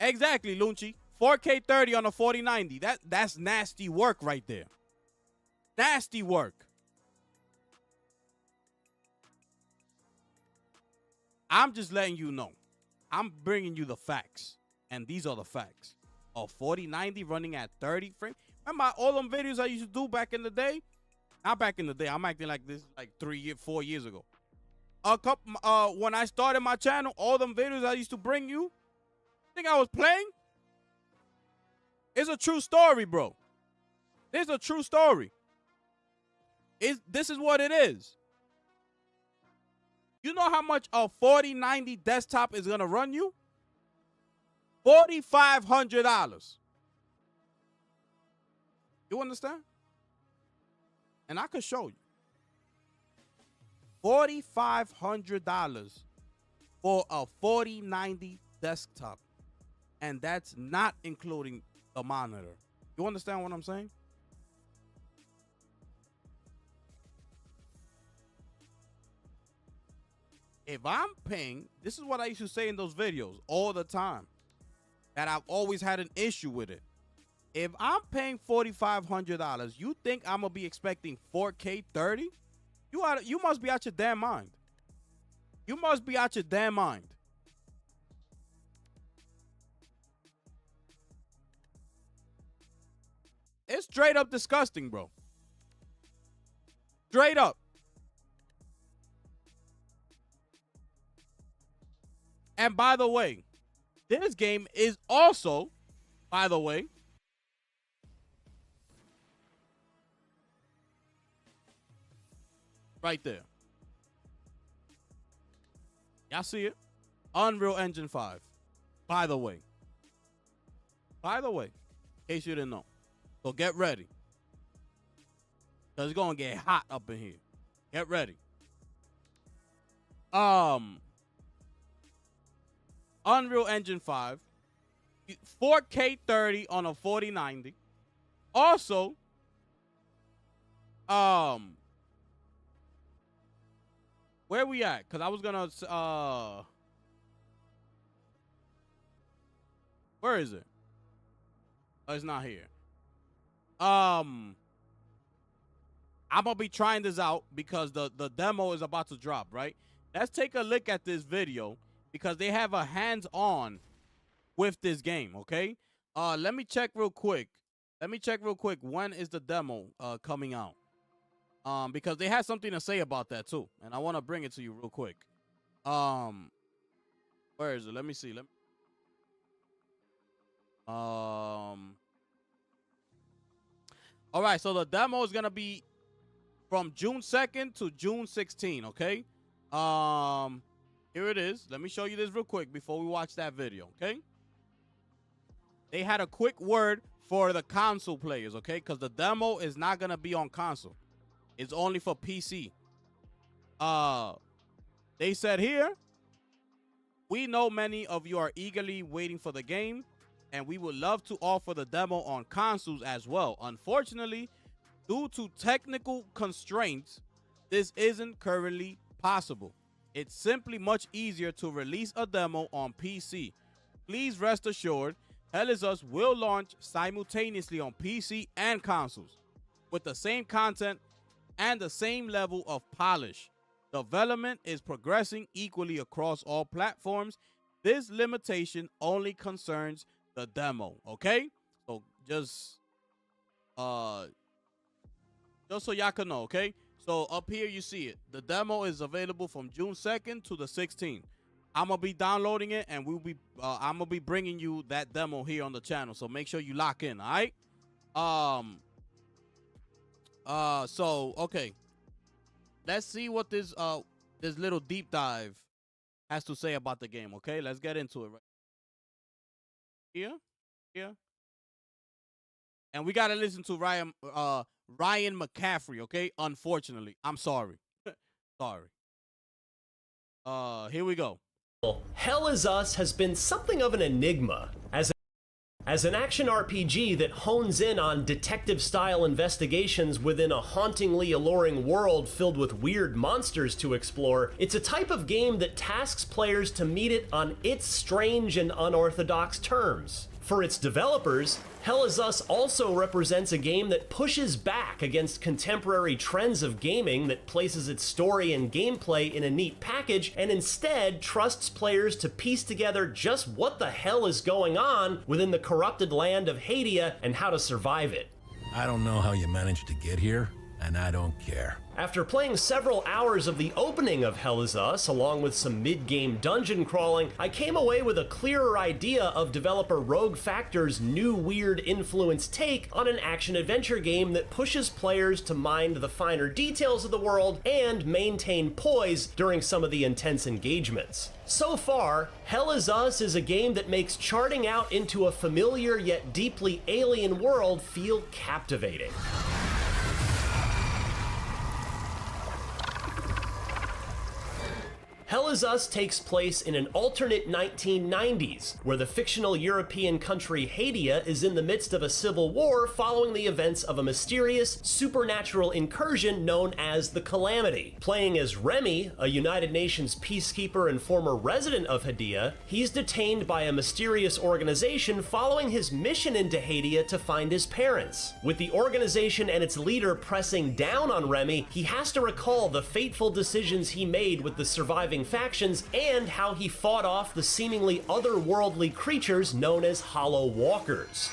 Exactly, Lunchi. 4K 30 on a 4090. That's nasty work right there. Nasty work. I'm just letting you know. I'm bringing you the facts. And these are the facts. A 4090 running at 30 frames. Remember all them videos I used to do back in the day? Not back in the day. I'm acting like this like 4 years ago. When I started my channel, all them videos I used to bring you, think I was playing? It's a true story, bro. It's a true story. This is what it is. You know how much a 4090 desktop is going to run you? $4,500. You understand? And I could show you. $4,500 for a 4090 desktop. And that's not including the monitor. You understand what I'm saying? If I'm paying, this is what I used to say in those videos all the time, that I've always had an issue with it. If I'm paying $4,500, you think I'm gonna be expecting 4K 30? You must be out your damn mind. You must be out your damn mind. It's straight up disgusting, bro. Straight up. And by the way, this game is also, by the way, right there. Y'all see it? Unreal Engine 5. By the way. By the way, in case you didn't know. So get ready. Because it's going to get hot up in here. Get ready. Unreal Engine 5. 4K 30 on a 4090. Also, where we at? Because I was going to, where is it? Oh, it's not here. I'm gonna be trying this out because the demo is about to drop, right? Let's take a look at this video because they have a hands-on with this game, okay? Let me check real quick. When is the demo coming out? Because they had something to say about that too, and I want to bring it to you real quick. Where is it? Let me see. All right, so the demo is gonna be from June 2nd to June 16th, okay? Here it is. Let me show you this real quick before we watch that video, okay? They had a quick word for the console players, okay? Because the demo is not gonna be on console. It's only for PC. They said here, we know many of you are eagerly waiting for the game, and we would love to offer the demo on consoles as well. Unfortunately, due to technical constraints, this isn't currently possible. It's simply much easier to release a demo on PC. Please rest assured, Hell Is Us will launch simultaneously on PC and consoles with the same content and the same level of polish. Development is progressing equally across all platforms. This limitation only concerns the demo, okay? So just so y'all can know, okay? So up here you see it. The demo is available from June 2nd to the 16th. I'm gonna be downloading it, and I'm gonna be bringing you that demo here on the channel. So make sure you lock in. All right. So okay, let's see what this little deep dive has to say about the game. Okay, let's get into it right here. And we gotta listen to Ryan McCaffrey. Okay, unfortunately, I'm sorry. Sorry. Here we go. Hell Is Us has been something of an enigma. As an action RPG that hones in on detective-style investigations within a hauntingly alluring world filled with weird monsters to explore, it's a type of game that tasks players to meet it on its strange and unorthodox terms. For its developers, Hell Is Us also represents a game that pushes back against contemporary trends of gaming that places its story and gameplay in a neat package and instead trusts players to piece together just what the hell is going on within the corrupted land of Hadia and how to survive it. I don't know how you managed to get here, and I don't care. After playing several hours of the opening of Hell Is Us, along with some mid-game dungeon crawling, I came away with a clearer idea of developer Rogue Factor's new weird influence take on an action-adventure game that pushes players to mind the finer details of the world and maintain poise during some of the intense engagements. So far, Hell Is Us is a game that makes charting out into a familiar yet deeply alien world feel captivating. Hell Is Us takes place in an alternate 1990s, where the fictional European country Hadia is in the midst of a civil war following the events of a mysterious, supernatural incursion known as the Calamity. Playing as Remy, a United Nations peacekeeper and former resident of Hadia, he's detained by a mysterious organization following his mission into Hadia to find his parents. With the organization and its leader pressing down on Remy, he has to recall the fateful decisions he made with the surviving factions and how he fought off the seemingly otherworldly creatures known as Hollow Walkers.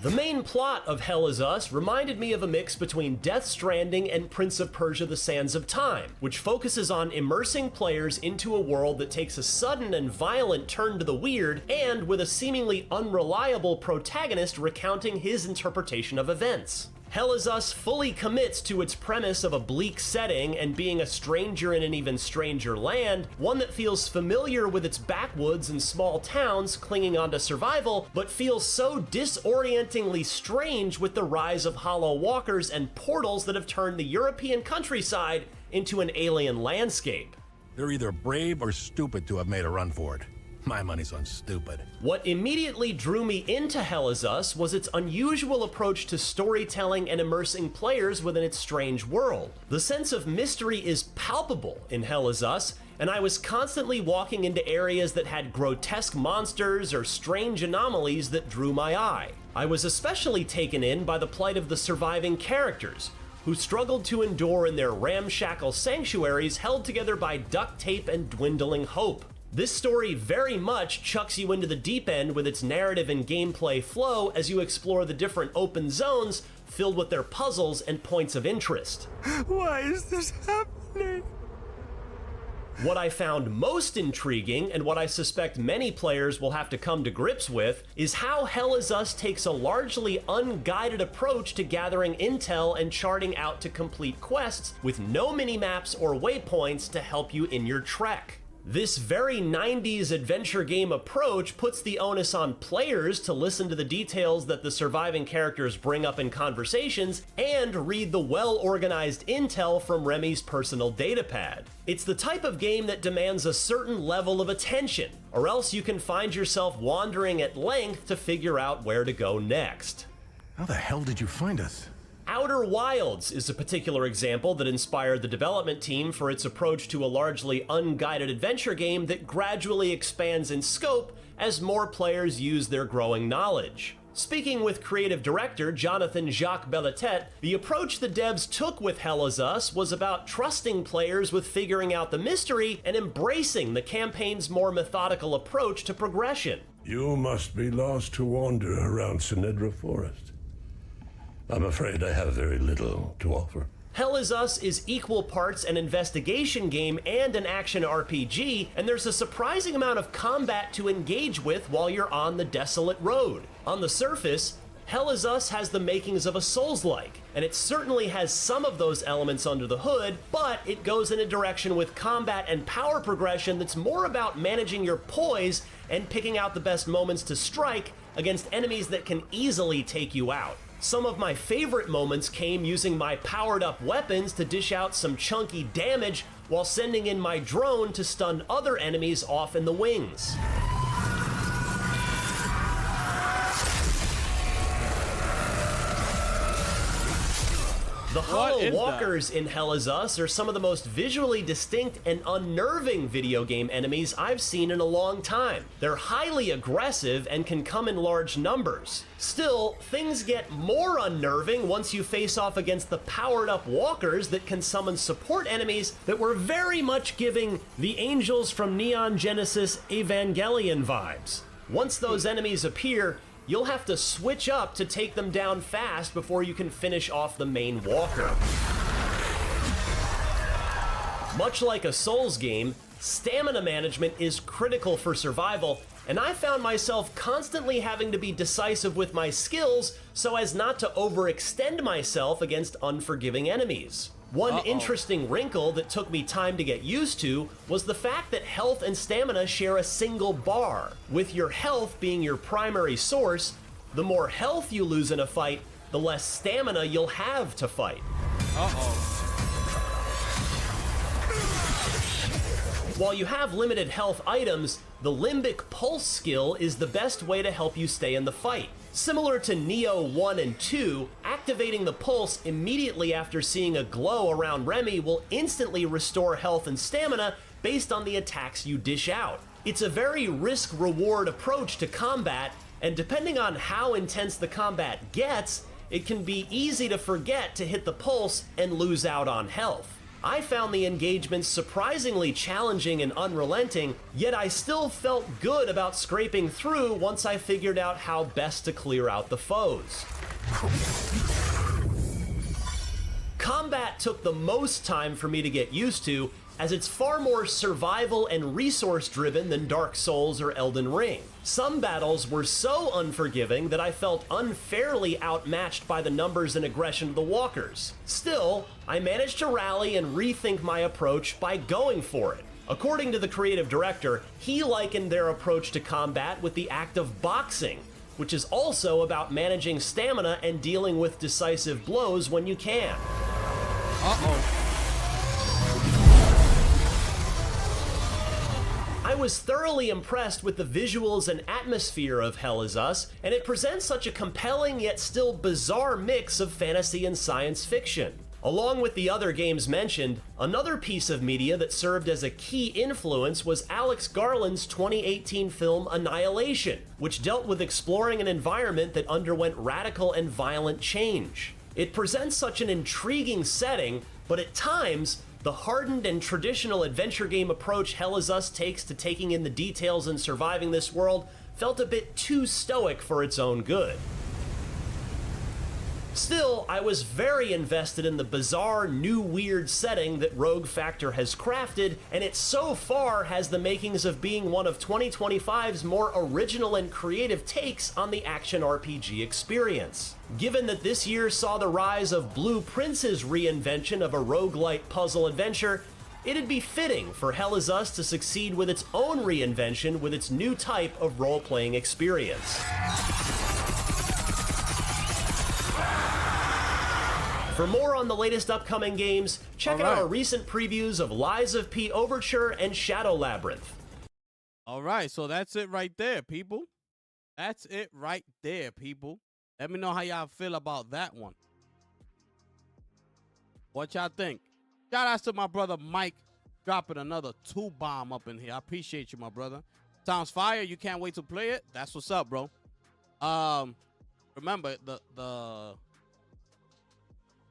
The main plot of Hell Is Us reminded me of a mix between Death Stranding and Prince of Persia: The Sands of Time, which focuses on immersing players into a world that takes a sudden and violent turn to the weird, and with a seemingly unreliable protagonist recounting his interpretation of events. Hell Is Us fully commits to its premise of a bleak setting and being a stranger in an even stranger land, one that feels familiar with its backwoods and small towns clinging onto survival, but feels so disorientingly strange with the rise of Hollow Walkers and portals that have turned the European countryside into an alien landscape. They're either brave or stupid to have made a run for it. My money's on stupid. What immediately drew me into Hell Is Us was its unusual approach to storytelling and immersing players within its strange world. The sense of mystery is palpable in Hell Is Us, and I was constantly walking into areas that had grotesque monsters or strange anomalies that drew my eye. I was especially taken in by the plight of the surviving characters, who struggled to endure in their ramshackle sanctuaries held together by duct tape and dwindling hope. This story very much chucks you into the deep end with its narrative and gameplay flow as you explore the different open zones filled with their puzzles and points of interest. Why is this happening? What I found most intriguing, and what I suspect many players will have to come to grips with, is how Hell Is Us takes a largely unguided approach to gathering intel and charting out to complete quests with no mini-maps or waypoints to help you in your trek. This very 90s adventure game approach puts the onus on players to listen to the details that the surviving characters bring up in conversations and read the well-organized intel from Remy's personal datapad. It's the type of game that demands a certain level of attention, or else you can find yourself wandering at length to figure out where to go next. How the hell did you find us? Outer Wilds is a particular example that inspired the development team for its approach to a largely unguided adventure game that gradually expands in scope as more players use their growing knowledge. Speaking with creative director Jonathan Jacques Belletet, the approach the devs took with Hell Is Us was about trusting players with figuring out the mystery and embracing the campaign's more methodical approach to progression. You must be lost to wander around Sinedra Forest. I'm afraid I have very little to offer. Hell is Us is equal parts an investigation game and an action RPG, and there's a surprising amount of combat to engage with while you're on the desolate road. On the surface, Hell is Us has the makings of a Souls-like, and it certainly has some of those elements under the hood, but it goes in a direction with combat and power progression that's more about managing your poise and picking out the best moments to strike against enemies that can easily take you out. Some of my favorite moments came using my powered-up weapons to dish out some chunky damage while sending in my drone to stun other enemies off in the wings. The Hollow Walkers in Hell is Us are some of the most visually distinct and unnerving video game enemies I've seen in a long time. They're highly aggressive and can come in large numbers. Still, things get more unnerving once you face off against the powered-up walkers that can summon support enemies that were very much giving the Angels from Neon Genesis Evangelion vibes. Once those enemies appear, you'll have to switch up to take them down fast before you can finish off the main walker. Much like a Souls game, stamina management is critical for survival, and I found myself constantly having to be decisive with my skills so as not to overextend myself against unforgiving enemies. One interesting wrinkle that took me time to get used to was the fact that health and stamina share a single bar. With your health being your primary source, the more health you lose in a fight, the less stamina you'll have to fight. While you have limited health items, the Limbic Pulse skill is the best way to help you stay in the fight. Similar to Neo 1 and 2, activating the pulse immediately after seeing a glow around Remy will instantly restore health and stamina based on the attacks you dish out. It's a very risk-reward approach to combat, and depending on how intense the combat gets, it can be easy to forget to hit the pulse and lose out on health. I found the engagements surprisingly challenging and unrelenting, yet I still felt good about scraping through once I figured out how best to clear out the foes. Combat took the most time for me to get used to, as it's far more survival and resource driven than Dark Souls or Elden Ring. Some battles were so unforgiving that I felt unfairly outmatched by the numbers and aggression of the walkers. Still, I managed to rally and rethink my approach by going for it. According to the creative director, he likened their approach to combat with the act of boxing, which is also about managing stamina and dealing with decisive blows when you can. I was thoroughly impressed with the visuals and atmosphere of Hell is Us, and it presents such a compelling yet still bizarre mix of fantasy and science fiction. Along with the other games mentioned, another piece of media that served as a key influence was Alex Garland's 2018 film Annihilation, which dealt with exploring an environment that underwent radical and violent change. It presents such an intriguing setting, but at times, the hardened and traditional adventure game approach Hell is Us takes to taking in the details and surviving this world felt a bit too stoic for its own good. Still, I was very invested in the bizarre, new weird setting that Rogue Factor has crafted, and it so far has the makings of being one of 2025's more original and creative takes on the action RPG experience. Given that this year saw the rise of Blue Prince's reinvention of a roguelite puzzle adventure, it'd be fitting for Hell is Us to succeed with its own reinvention with its new type of role-playing experience. For more on the latest upcoming games, check out our recent previews of Lies of P Overture and Shadow Labyrinth. All right, so that's it right there, people. That's it right there, people. Let me know how y'all feel about that one. What y'all think? Shout out to my brother Mike dropping another 2-bomb up in here. I appreciate you, my brother. Sounds fire. You can't wait to play it. That's what's up, bro. Remember,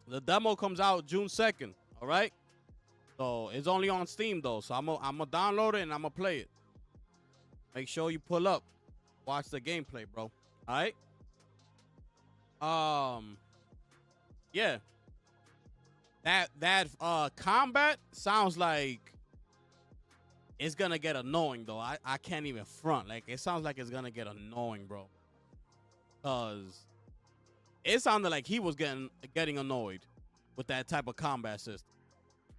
the demo comes out June 2nd, all right? So it's only on Steam, though. So I'm gonna download it and I'm gonna play it. Make sure you pull up. Watch the gameplay, bro. All right? Yeah. that combat sounds like it's gonna get annoying though. I can't even front. Like it sounds like it's gonna get annoying, bro. Cause it sounded like he was getting annoyed with that type of combat system.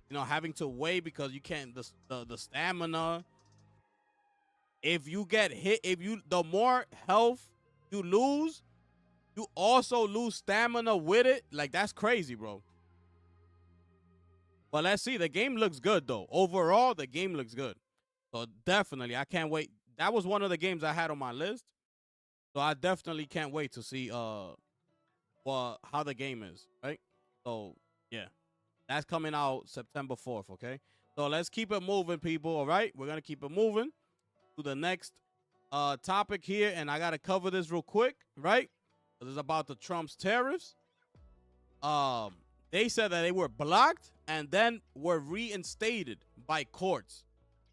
You know, having to wait because you can't the stamina. If you get hit, the more health you lose, you also lose stamina with it. Like that's crazy, bro. But let's see. The game looks good though. Overall, the game looks good. So definitely, I can't wait. That was one of the games I had on my list. So I definitely can't wait to see how the game is, right? So yeah. That's coming out September 4th, okay? So let's keep it moving, people, all right? We're going to keep it moving to the next topic here, and I got to cover this real quick, right? This is about the Trump's tariffs. They said that they were blocked and then were reinstated by courts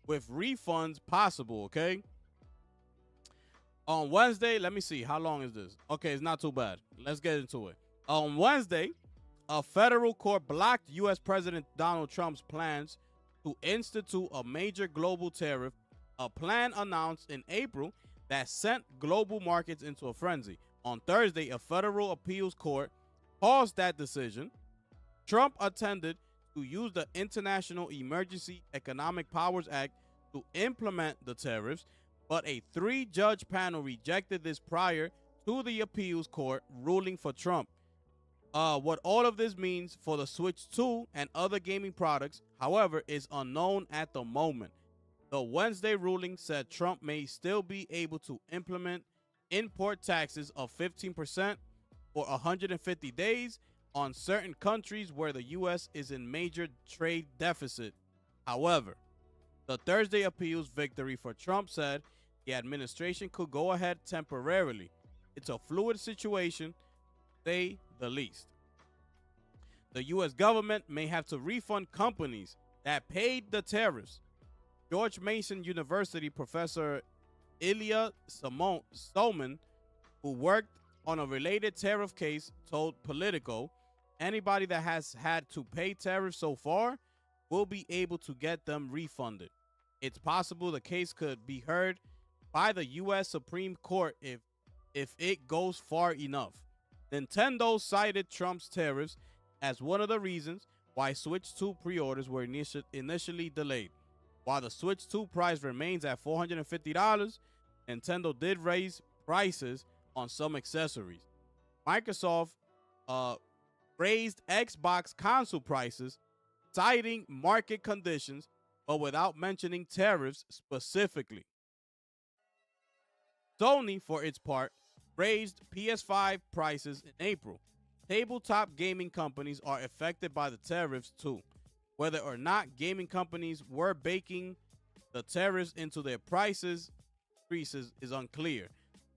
with refunds possible, okay? On Wednesday, let me see. How long is this? Okay, it's not too bad. Let's get into it. On Wednesday, a federal court blocked U.S. President Donald Trump's plans to institute a major global tariff, a plan announced in April that sent global markets into a frenzy. On Thursday, a federal appeals court paused that decision. Trump attended to use the International Emergency Economic Powers Act to implement the tariffs, but a 3-judge panel rejected this prior to the appeals court ruling for Trump. What all of this means for the Switch 2 and other gaming products, however, is unknown at the moment. The Wednesday ruling said Trump may still be able to implement import taxes of 15% for 150 days on certain countries where the U.S. is in major trade deficit. However, the Thursday appeals victory for Trump said the administration could go ahead temporarily. It's a fluid situation, say the least. The U.S. government may have to refund companies that paid the tariffs. George Mason University professor Ilya Soman, who worked on a related tariff case, told Politico, anybody that has had to pay tariffs so far will be able to get them refunded. It's possible the case could be heard by the U.S. Supreme Court if it goes far enough. Nintendo cited Trump's tariffs as one of the reasons why Switch 2 pre-orders were initially delayed. While the Switch 2 price remains at $450, Nintendo did raise prices on some accessories. Microsoft raised Xbox console prices, citing market conditions, but without mentioning tariffs specifically. Sony, for its part, raised PS5 prices in April. Tabletop gaming companies are affected by the tariffs too. Whether or not gaming companies were baking the tariffs into their prices increases is unclear.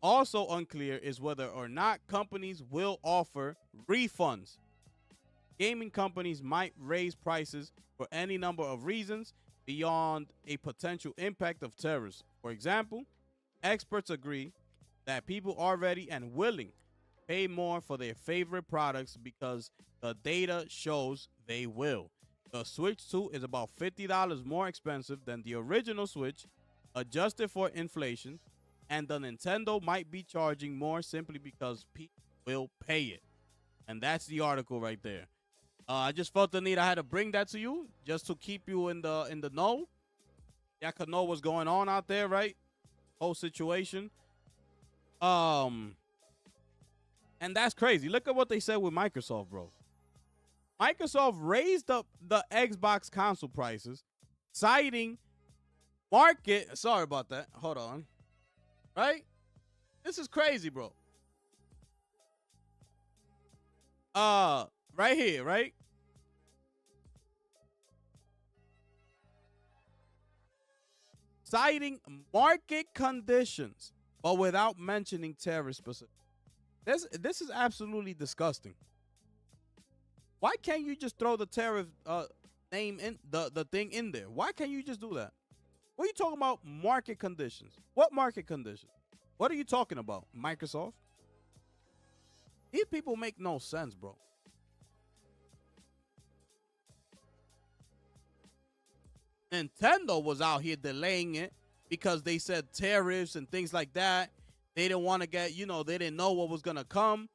Also unclear is whether or not companies will offer refunds. Gaming companies might raise prices for any number of reasons beyond a potential impact of tariffs. For example, experts agree that people are ready and willing to pay more for their favorite products because the data shows they will. The Switch 2 is about $50 more expensive than the original Switch, adjusted for inflation, and the Nintendo might be charging more simply because people will pay it. And that's the article right there. I just felt the need. I had to bring that to you just to keep you in the know. Y'all could know what's going on out there, right? Whole situation. And that's crazy. Look at what they said with Microsoft, bro. Microsoft raised up the Xbox console prices, citing market. Sorry about that. Hold on. Right? This is crazy, bro. Right here, right? Citing market conditions, but without mentioning tariff specific. This is absolutely disgusting. Why can't you just throw the tariff name in the thing in there? Why can't you just do that? What are you talking about? Market conditions. What market conditions? What are you talking about? Microsoft? These people make no sense, bro. Nintendo was out here delaying it because they said tariffs and things like that. They didn't want to get, they didn't know what was going to come.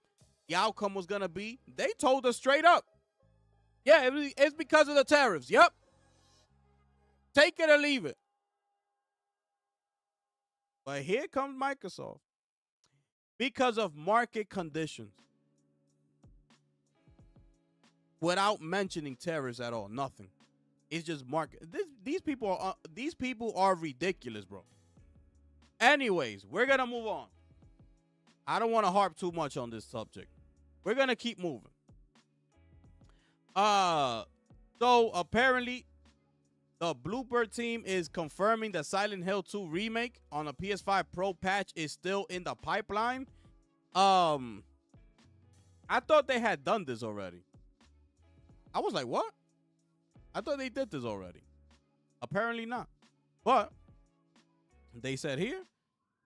The outcome was going to be. They told us straight up. Yeah, it's because of the tariffs. Yep. Take it or leave it. But here comes Microsoft. Because of market conditions. Without mentioning tariffs at all. Nothing. It's just market. These people are ridiculous, bro. Anyways, we're going to move on. I don't want to harp too much on this subject. We're going to keep moving. So apparently the Bloober team is confirming that Silent Hill 2 remake on a PS5 Pro patch is still in the pipeline. I thought they had done this already. I was like, what? I thought they did this already. Apparently not. But they said here,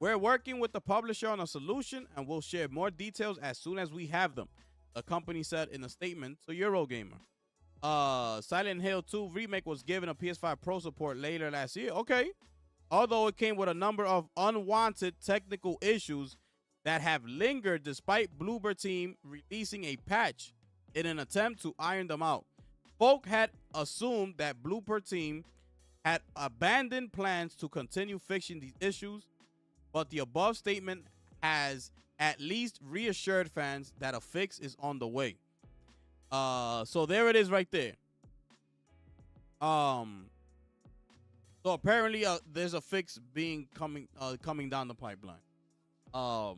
we're working with the publisher on a solution and we'll share more details as soon as we have them. The company said in a statement to Eurogamer. Silent Hill 2 remake was given a PS5 Pro support later last year. Okay. Although it came with a number of unwanted technical issues that have lingered despite Bloober team releasing a patch in an attempt to iron them out. Folk had assumed that Bloober team had abandoned plans to continue fixing these issues, but the above statement has at least reassured fans that a fix is on the way. So there it is right there. So apparently there's a fix coming down the pipeline. Y'all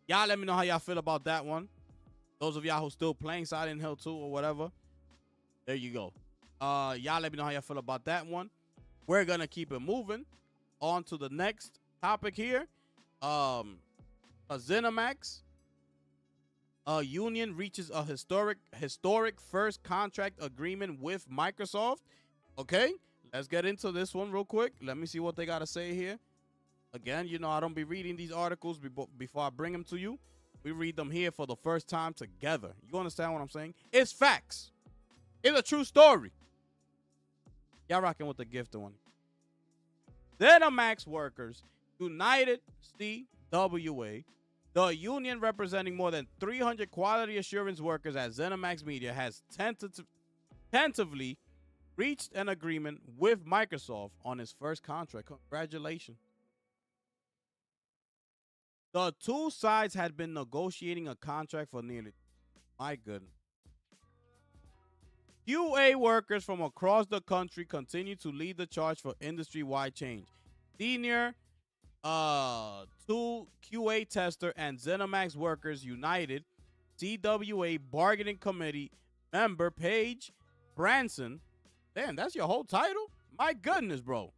let me know how y'all feel about that one. Those of y'all who still playing Silent Hill 2 or whatever, there you go. Y'all let me know how y'all feel about that one. We're gonna keep it moving on to the next topic here. ZeniMax union reaches a historic first contract agreement with Microsoft. Okay, let's get into this one real quick. Let me see what they gotta say here. Again, I don't be reading these articles before I bring them to you. We read them here for the first time together. You understand what I'm saying? It's facts. It's a true story. Y'all rocking with the gift one. ZeniMax workers united CWA, the union representing more than 300 quality assurance workers at ZeniMax Media, has tentatively reached an agreement with Microsoft on its first contract. Congratulations. The two sides had been negotiating a contract for nearly, my goodness. QA workers from across the country continue to lead the charge for industry-wide change. Senior 2 QA tester and ZeniMax Workers United CWA Bargaining Committee member Paige Branson. Damn, that's your whole title? My goodness, bro.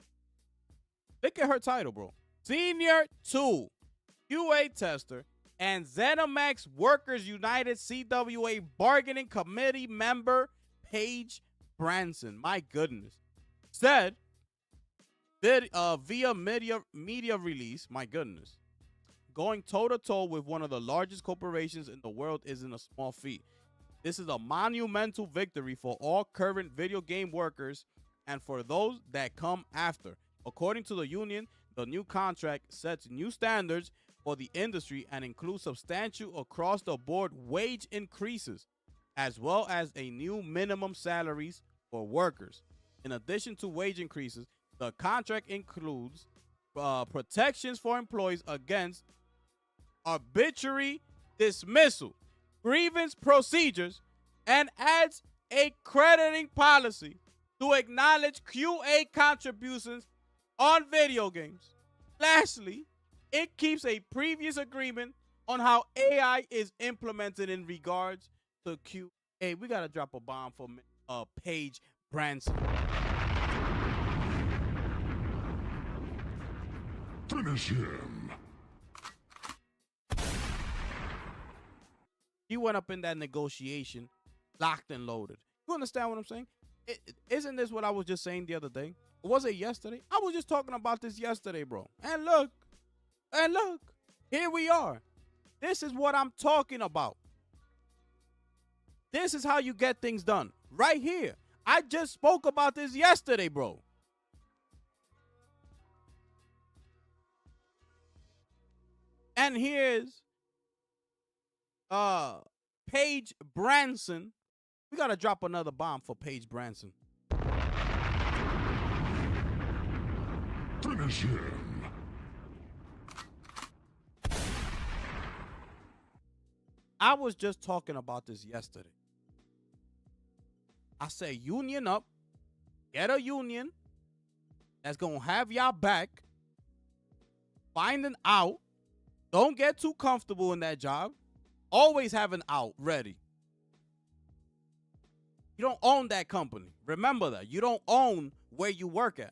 Look at her title, bro. Senior 2 QA tester and ZeniMax Workers United CWA Bargaining Committee member Paige Branson. My goodness. Said via media release, my goodness, going toe-to-toe with one of the largest corporations in the world isn't a small feat. This is a monumental victory for all current video game workers and for those that come after. According to the union, the new contract sets new standards for the industry and includes substantial across-the-board wage increases, as well as a new minimum salaries for workers. In addition to wage increases, the contract includes protections for employees against arbitrary dismissal, grievance procedures, and adds a crediting policy to acknowledge QA contributions on video games. Lastly, it keeps a previous agreement on how AI is implemented in regards to QA. We got to drop a bomb for Paige Branson. Finish him. He went up in that negotiation, locked and loaded. You understand what I'm saying? Isn't this what I was just saying the other day? Was it yesterday? I was just talking about this yesterday, bro. And look, here we are. This is what I'm talking about. This is how you get things done. Right here. I just spoke about this yesterday, bro. And here's Paige Branson. We got to drop another bomb for Paige Branson. Finish him. I was just talking about this yesterday. I said, union up. Get a union that's going to have y'all back. Find an out. Don't get too comfortable in that job. Always have an out ready. You don't own that company. Remember that. You don't own where you work at.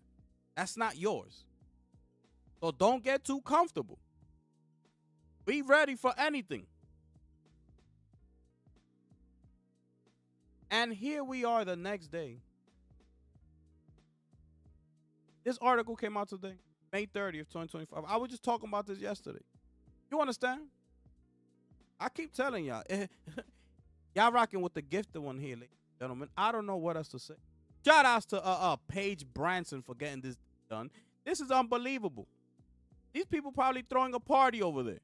That's not yours. So don't get too comfortable. Be ready for anything. And here we are the next day. This article came out today, May 30th, 2025. I was just talking about this yesterday. You understand? I keep telling y'all. Y'all rocking with the gifted one here, ladies and gentlemen. I don't know what else to say. Shout outs to Paige Branson for getting this done. This is unbelievable. These people probably throwing a party over there.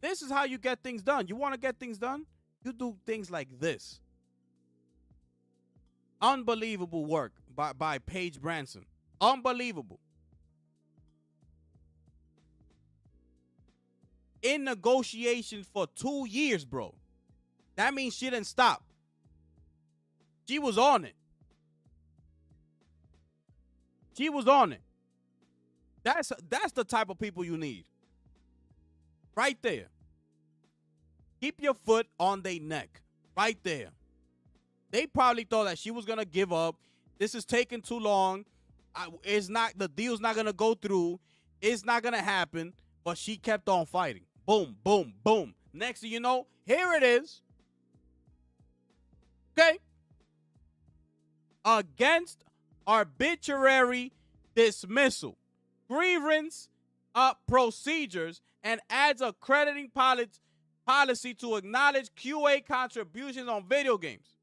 This is how you get things done. You want to get things done? You do things like this. Unbelievable work by Paige Branson. Unbelievable. In negotiations for 2 years, bro. That means she didn't stop. She was on it. She was on it. That's the type of people you need. Right there. Keep your foot on their neck. Right there. They probably thought that she was going to give up. This is taking too long. The deal's not going to go through. It's not going to happen. But she kept on fighting. Boom, boom, boom. Next thing you know, here it is. Okay? Against arbitrary dismissal, grievance procedures, and adds a crediting policy to acknowledge QA contributions on video games.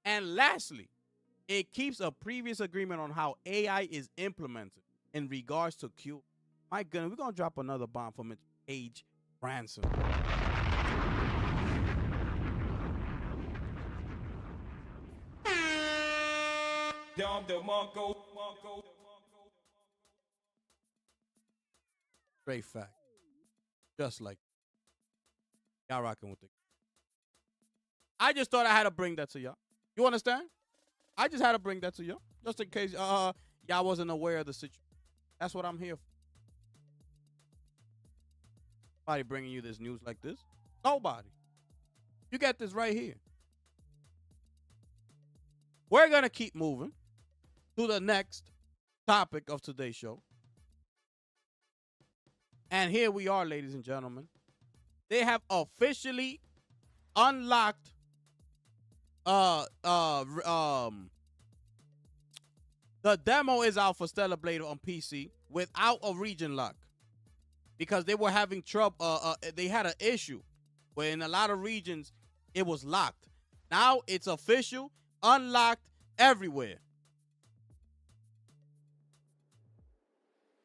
And lastly, it keeps a previous agreement on how AI is implemented in regards to Q. My goodness, we're going to drop another bomb from Paige Branson. Straight fact. Just like y'all rocking with it. I just thought I had to bring that to y'all. You understand? I just had to bring that to y'all. Just in case y'all wasn't aware of the situation. That's what I'm here for. Nobody bringing you this news like this. Nobody. You get this right here. We're going to keep moving to the next topic of today's show. And here we are, ladies and gentlemen. They have officially unlocked the demo is out for Stellar Blade on PC without a region lock because they were having trouble. They had an issue where in a lot of regions it was locked. Now it's official, unlocked everywhere.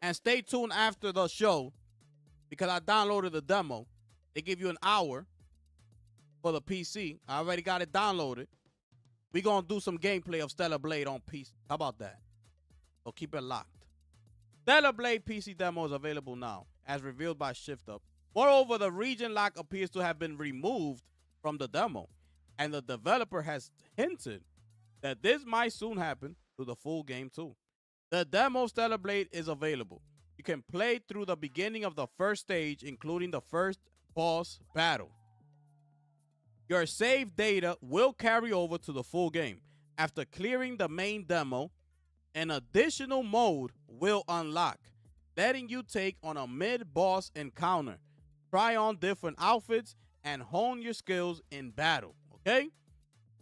And stay tuned after the show because I downloaded the demo. They give you an hour for the PC. I already got it downloaded. We're going to do some gameplay of Stellar Blade on PC. How about that? So keep it locked. Stellar Blade PC demo is available now, as revealed by ShiftUp. Moreover, the region lock appears to have been removed from the demo, and the developer has hinted that this might soon happen to the full game too. The demo Stellar Blade is available. You can play through the beginning of the first stage, including the first boss battle. Your save data will carry over to the full game. After clearing the main demo, an additional mode will unlock, letting you take on a mid-boss encounter, try on different outfits, and hone your skills in battle, okay?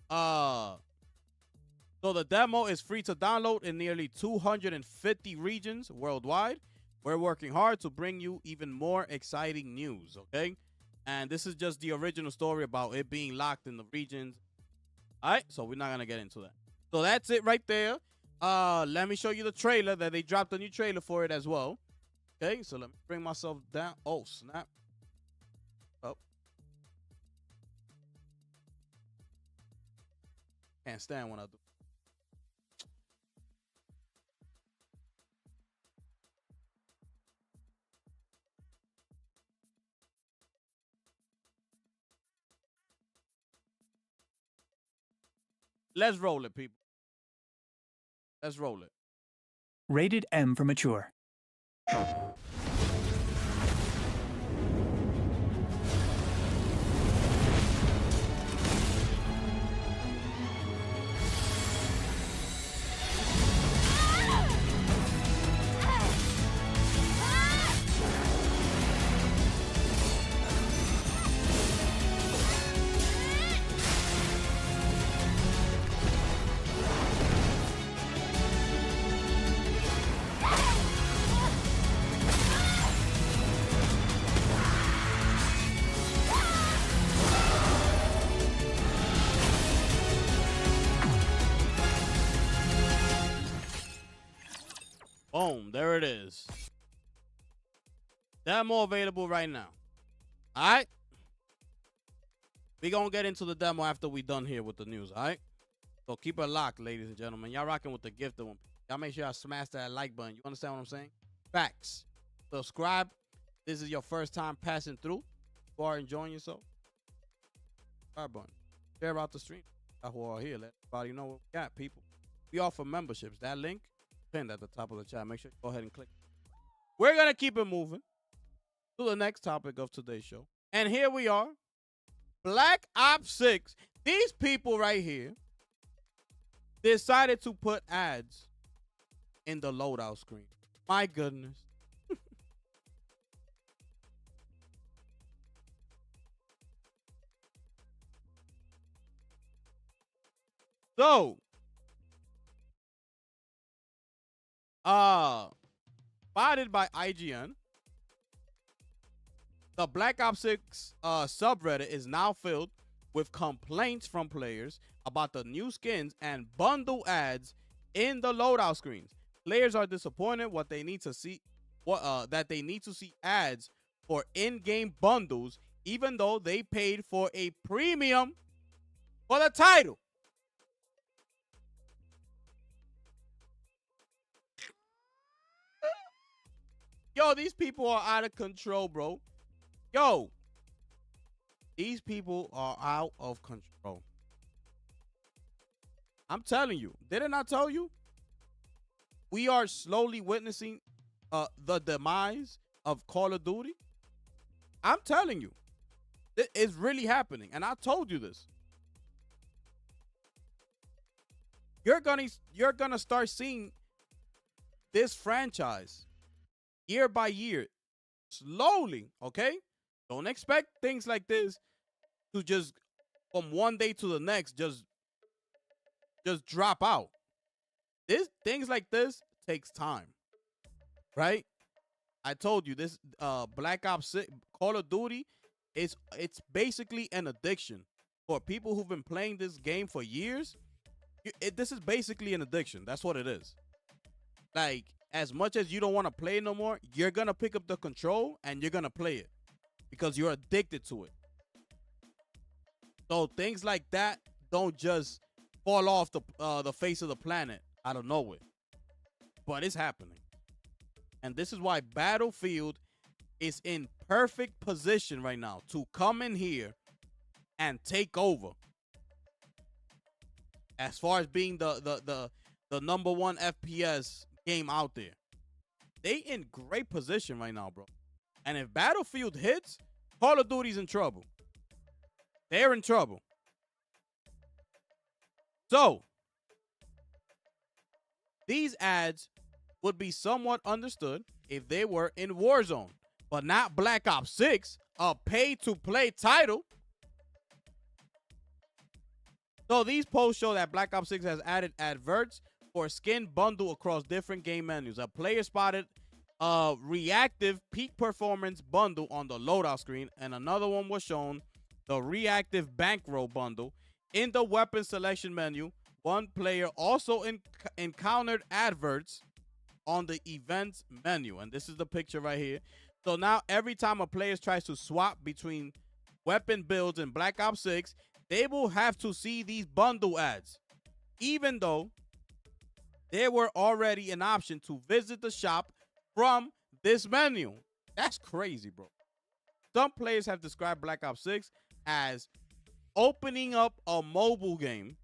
So the demo is free to download in nearly 250 regions worldwide. We're working hard to bring you even more exciting news, okay? And this is just the original story about it being locked in the regions. All right, so we're not gonna get into that. So that's it right there. Let me show you the trailer that they dropped a new trailer for it as well. Okay, so let me bring myself down. Oh, snap. Oh. Can't stand when I do. Let's roll it, people. Let's roll it. Rated M for mature. Boom, there it is. Demo available right now. All right? We're going to get into the demo after we done here with the news, all right? So keep it locked, ladies and gentlemen. Y'all rocking with the gifted one. Y'all make sure y'all smash that like button. You understand what I'm saying? Facts. Subscribe. This is your first time passing through. You are enjoying yourself. Subscribe button. Share out the stream. That's who are here. Let everybody know what we got, people. We offer memberships. That link pinned at the top of the chat. Make sure you go ahead and click. We're going to keep it moving to the next topic of today's show. And here we are. Black Ops 6. These people right here decided to put ads in the loadout screen. My goodness. So, spotted by IGN, the Black Ops 6 subreddit is now filled with complaints from players about the new skins and bundle ads in the loadout screens. Players are disappointed that they need to see ads for in-game bundles, even though they paid for a premium for the title. Yo, these people are out of control, bro. Yo, these people are out of control. I'm telling you. Didn't I tell you? We are slowly witnessing the demise of Call of Duty. I'm telling you. It's really happening. And I told you this. You're gonna start seeing this franchise year by year, slowly, okay? Don't expect things like this to just from one day to the next just drop out. Things like this takes time, right? I told you this Black Ops 6 Call of Duty it's basically an addiction for people who've been playing this game for years. This is basically an addiction. That's what it is. Like, as much as you don't want to play no more, you're going to pick up the control and you're going to play it because you're addicted to it. So things like that don't just fall off the face of the planet out of nowhere. But it's happening. And this is why Battlefield is in perfect position right now to come in here and take over. As far as being the number one FPS game out there. They in great position right now, bro. And if Battlefield hits, Call of Duty's in trouble. They're in trouble. So, these ads would be somewhat understood if they were in Warzone, but not Black Ops 6, a pay-to-play title. So these posts show that Black Ops 6 has added adverts for skin bundle across different game menus. A player spotted a reactive peak performance bundle on the loadout screen, and another one was shown the reactive bankroll bundle In the weapon selection menu, one player also encountered adverts on the events menu. And this is the picture right here. So now every time a player tries to swap between weapon builds in Black Ops 6, they will have to see these bundle ads, even though there were already an option to visit the shop from this menu. That's crazy, bro. Some players have described Black Ops 6 as opening up a mobile game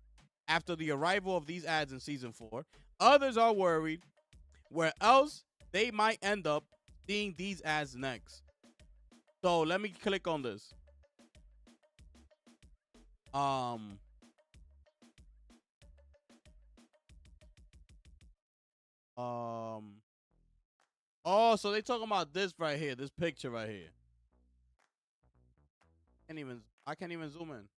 after the arrival of these ads in Season 4. Others are worried where else they might end up seeing these ads next. So let me click on this. Oh, so they talking about this right here, this picture right here. I can't even zoom in.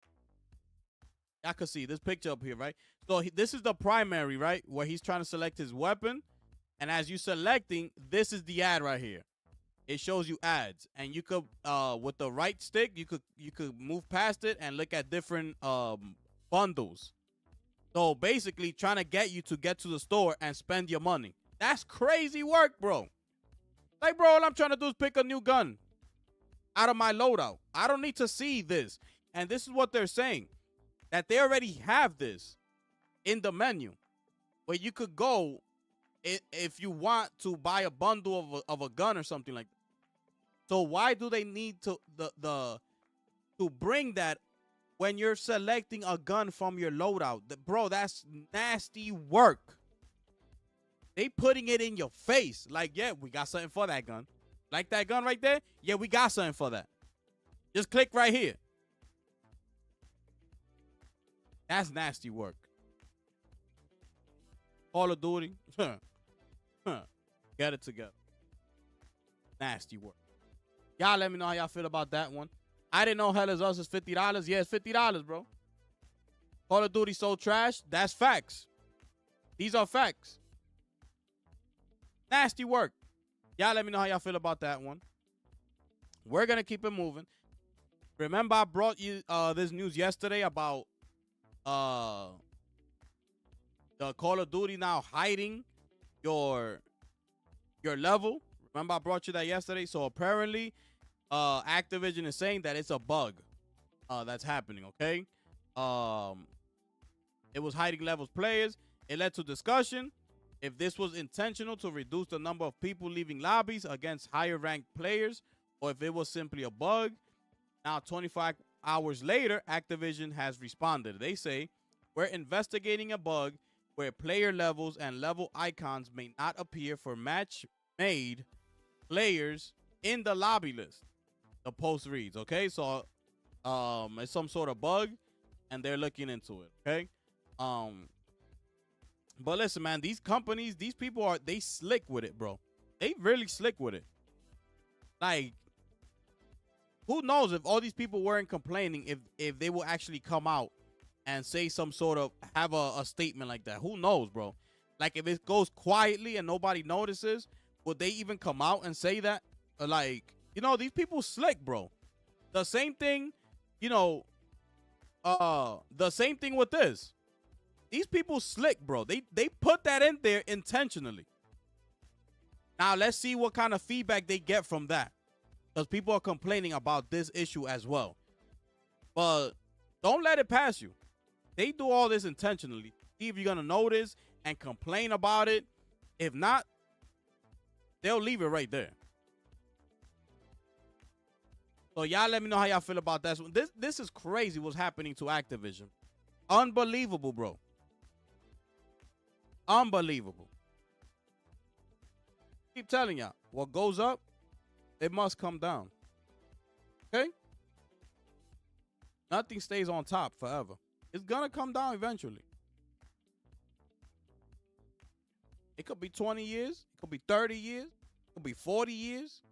I could see this picture up here, right? So this is the primary, right? Where he's trying to select his weapon. And as you selecting, this is the ad right here. It shows you ads. And you could, with the right stick, you could move past it and look at different bundles. So basically trying to get you to get to the store and spend your money. That's crazy work, bro. Like, bro, all I'm trying to do is pick a new gun out of my loadout. I don't need to see this. And this is what they're saying, that they already have this in the menu where you could go if you want to buy a bundle of a gun or something like that. So why do they need to bring that when you're selecting a gun from your loadout? Bro, that's nasty work. They putting it in your face. Like, yeah, we got something for that gun. Like that gun right there? Yeah, we got something for that. Just click right here. That's nasty work. Call of Duty. Get it together. Nasty work. Y'all let me know how y'all feel about that one. I didn't know Hell is Us is $50. Yeah, it's $50, bro. Call of Duty so trash. That's facts. These are facts. Nasty work. Y'all let me know how y'all feel about that one. We're going to keep it moving. Remember, I brought you this news yesterday about the Call of Duty now hiding your level. Remember, I brought you that yesterday. So apparently, Activision is saying that it's a bug that's happening, okay? It was hiding levels players. It led to discussion if this was intentional to reduce the number of people leaving lobbies against higher ranked players, or if it was simply a bug. Now, 25 hours later, Activision has responded. They say, we're investigating a bug where player levels and level icons may not appear for match-made players in the lobby list. The post reads, okay? So, it's some sort of bug, and they're looking into it, okay? But listen, man, these companies, these people they slick with it, bro. They really slick with it. Like, who knows if all these people weren't complaining, if they will actually come out and say some sort of, have a statement like that. Who knows, bro? Like, if it goes quietly and nobody notices, would they even come out and say that? Like, you know, these people slick, bro. The same thing, you know, the same thing with this. These people slick, bro. They put that in there intentionally. Now, let's see what kind of feedback they get from that. Because people are complaining about this issue as well. But don't let it pass you. They do all this intentionally. See if you're going to notice and complain about it. If not, they'll leave it right there. So y'all let me know how y'all feel about that. This is crazy what's happening to Activision. Unbelievable, bro. Unbelievable. Keep telling y'all, what goes up, it must come down. Okay? Nothing stays on top forever. It's gonna come down eventually. It could be 20 years. It could be 30 years. It could be 40 years.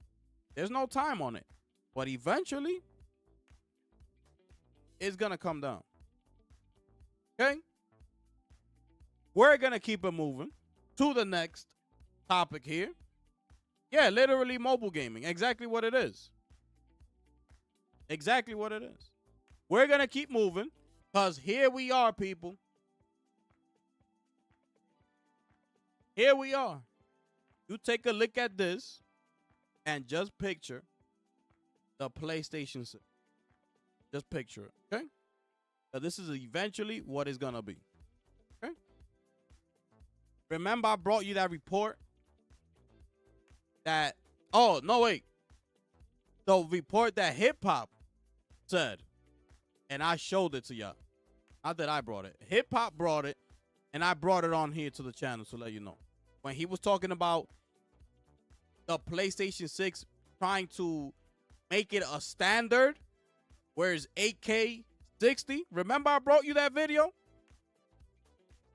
There's no time on it. But eventually, it's gonna come down. Okay? We're going to keep it moving to the next topic here. Yeah, literally mobile gaming. Exactly what it is. Exactly what it is. We're going to keep moving Because here we are, people. Here we are. You take a look at this and just picture the PlayStation 6. Just picture it, okay? So this is eventually what it's going to be, okay? Remember I brought you that report that, oh, no, wait. The report that Hip Hop said, and I showed it to y'all. Not that I brought it. Hip Hop brought it, and I brought it on here to the channel to let you know. When he was talking about the PlayStation 6 trying to make it a standard, where it's 8K 60. Remember I brought you that video?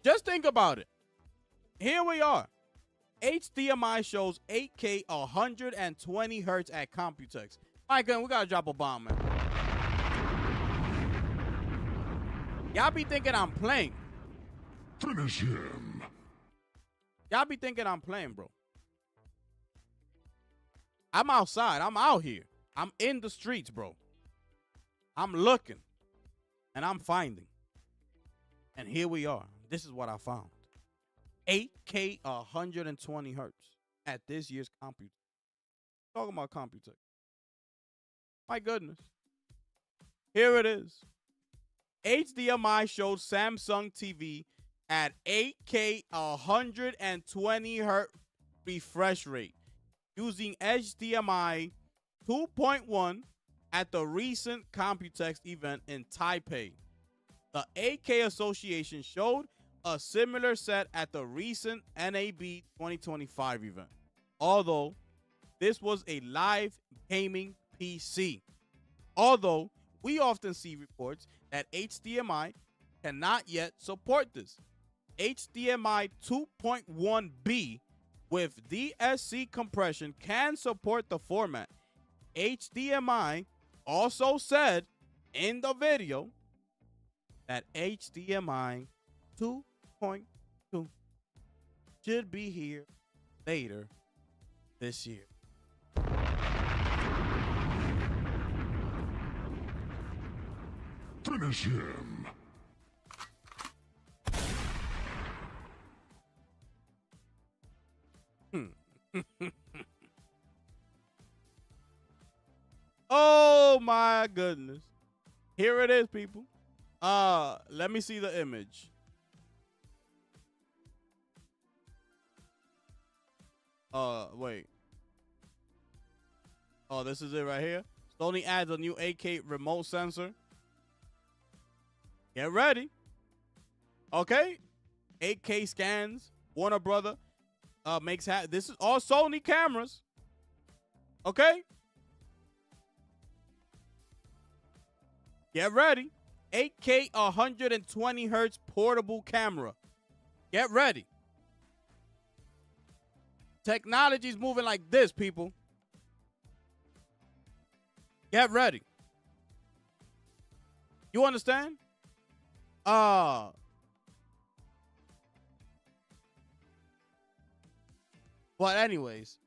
Just think about it. Here we are. HDMI shows 8K 120 hertz at Computex. My God, we gotta drop a bomb, man. Y'all be thinking I'm playing. Finish him. Y'all be thinking I'm playing, bro. I'm outside. I'm out here. I'm in the streets, bro. I'm looking. And I'm finding. And here we are. This is what I found. 8K 120 hertz at this year's Computex. Talking about Computex. My goodness. Here it is. HDMI showed Samsung TV at 8K 120 hertz refresh rate using HDMI 2.1 at the recent Computex event in Taipei. The 8K Association showed a similar set at the recent NAB 2025 event, although this was a live gaming PC. Although we often see reports that HDMI cannot yet support this. HDMI 2.1B with DSC compression can support the format. HDMI also said in the video that HDMI 2.2 should be here later this year. Finish him. Oh my goodness. Here it is, people. Let me see the image. Wait. Oh, this is it right here. Sony adds a new 8K remote sensor. Get ready. Okay. 8K scans. Warner Brother makes this is all Sony cameras. Okay. Get ready. 8K 120 hertz portable camera. Get ready. Technology's moving like this, people. Get ready. You understand? But anyways,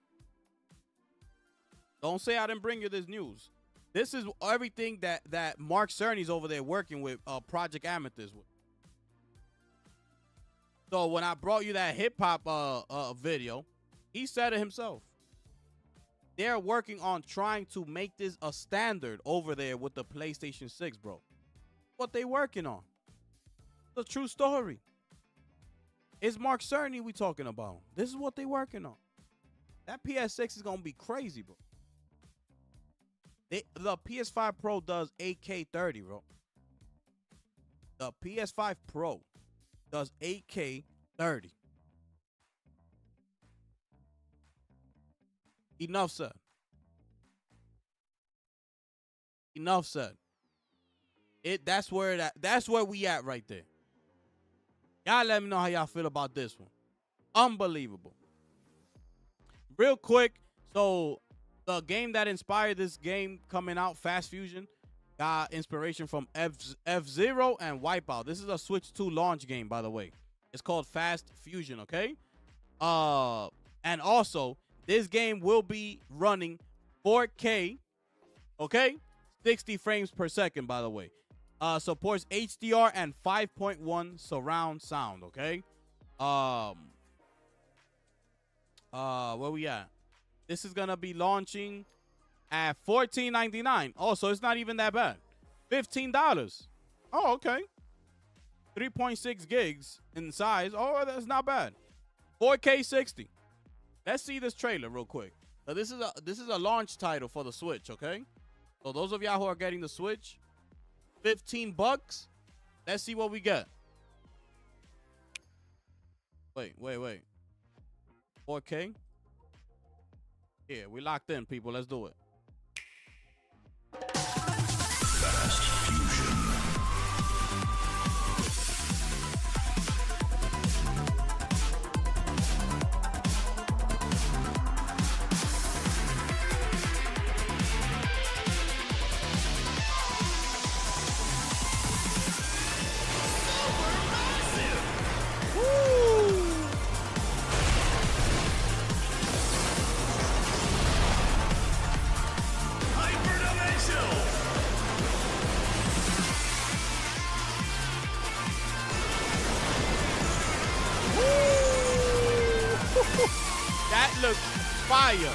don't say I didn't bring you this news. This is everything that Mark Cerny's over there working with Project Amethyst with. So when I brought you that hip hop video, he said it himself. They're working on trying to make this a standard over there with the PlayStation 6, bro. What they working on? The true story. It's Mark Cerny we talking about. This is what they working on. That PS6 is gonna be crazy, bro. The PS5 Pro does 8K 30, bro. The PS5 Pro does 8K 30. Enough said. Enough said. That's where we at right there. Y'all let me know how y'all feel about this one. Unbelievable. Real quick, so the game that inspired this game coming out, Fast Fusion, got inspiration from F-Zero and Wipeout. This is a Switch 2 launch game, by the way. It's called Fast Fusion, okay? And also, this game will be running 4K, okay? 60 frames per second, by the way. Supports HDR and 5.1 surround sound, okay? Where we at? This is going to be launching at $14.99. Oh, so it's not even that bad. $15. Oh, okay. 3.6 gigs in size. Oh, that's not bad. 4K 60. Let's see this trailer real quick. Now, this is a launch title for the Switch, okay? So those of y'all who are getting the Switch, $15. Let's see what we get. Wait. 4K. Yeah, we locked in, people. Let's do it. Fast Fusion. That looks fire.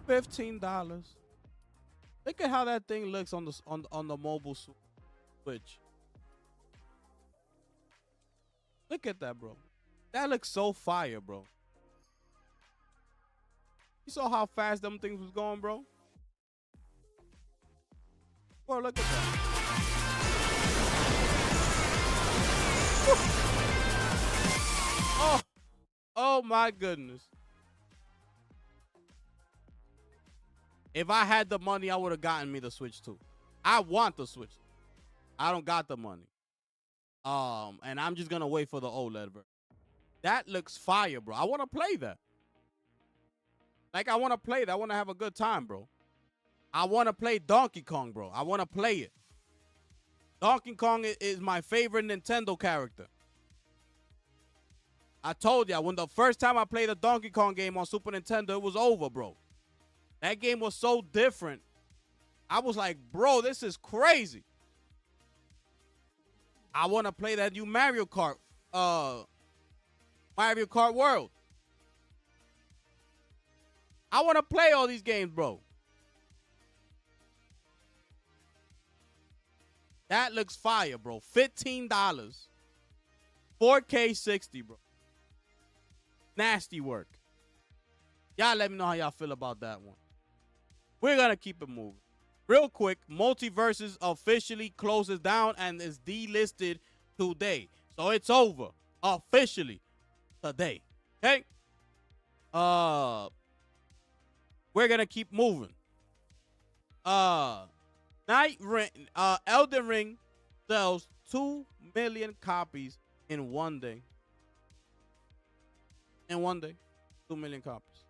$15. Look at how that thing looks on the mobile Switch. Look at that, bro. That looks so fire, bro. You saw how fast them things was going, bro? Bro, look at that. Oh my goodness. If I had the money, I would have gotten me the Switch too. I want the Switch. I don't got the money. And I'm just gonna wait for the OLED version. That looks fire, bro. I want to play that. Like, I want to play that. I want to have a good time, bro. I want to play Donkey Kong, bro. I want to play it. Donkey Kong is my favorite Nintendo character. I told y'all, when the first time I played a Donkey Kong game on Super Nintendo, it was over, bro. That game was so different. I was like, bro, this is crazy. I want to play that new Mario Kart World. I want to play all these games, bro. That looks fire, bro. $15. 4K 60, bro. Nasty work. Y'all let me know how y'all feel about that one. We're going to keep it moving. Real quick, Multiverses officially closes down and is delisted today. So it's over officially today. Okay? We're going to keep moving. Elden Ring sells 2 million copies in one day. In one day, 2 million copies.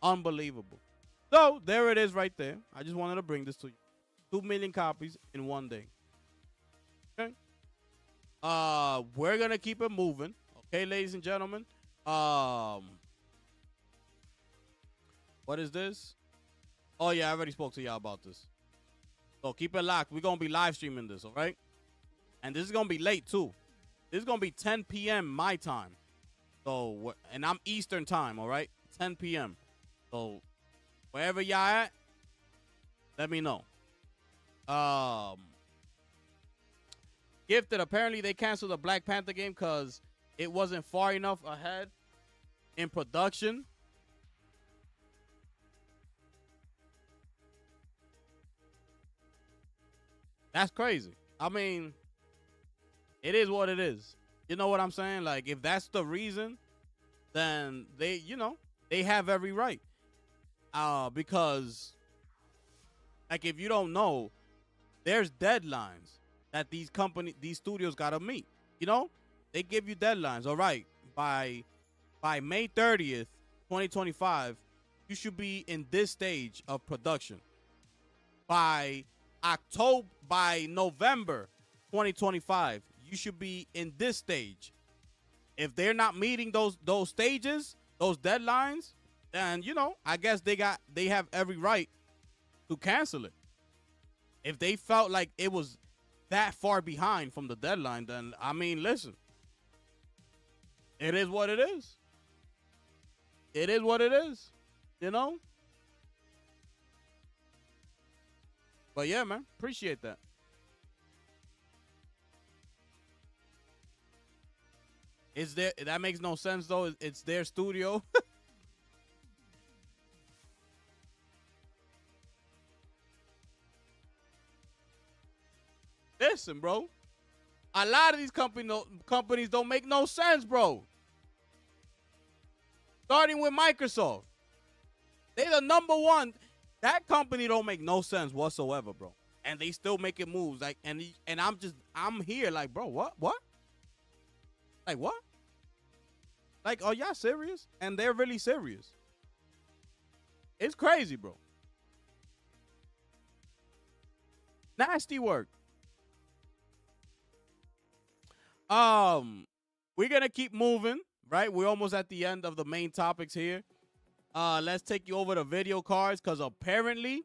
Unbelievable. So, there it is right there. I just wanted to bring this to you. 2 million copies in one day. Okay? We're going to keep it moving. Okay, ladies and gentlemen. What is this? Oh, yeah, I already spoke to y'all about this. So, keep it locked. We're going to be live streaming this, all right? And this is going to be late, too. This is going to be 10 p.m. my time. So, and I'm Eastern time, all right? 10 p.m. So, wherever y'all at, let me know. Gifted, apparently they canceled the Black Panther game because it wasn't far enough ahead in production. That's crazy. I mean, it is what it is. You know what I'm saying? Like, if that's the reason, then they have every right. Because, like, if you don't know, there's deadlines that these studios gotta meet. You know, they give you deadlines. All right, by May 30th, 2025, you should be in this stage of production by November 2025. You should be in this stage. If they're not meeting those stages, those deadlines, then I guess they have every right to cancel it. If they felt like it was that far behind from the deadline, then I mean, listen, it is what it is. It is what it is, But yeah, man, appreciate that. That makes no sense though. It's their studio. Listen, bro. A lot of these companies don't make no sense, bro. Starting with Microsoft. They're the number one. That company don't make no sense whatsoever, bro. And they still making moves. Like, and I'm here like, bro, what? Like, what? Like, are y'all serious? And they're really serious. It's crazy, bro. Nasty work. We're gonna keep moving, right? We're almost at the end of the main topics here. Let's take you over the video cards, because apparently,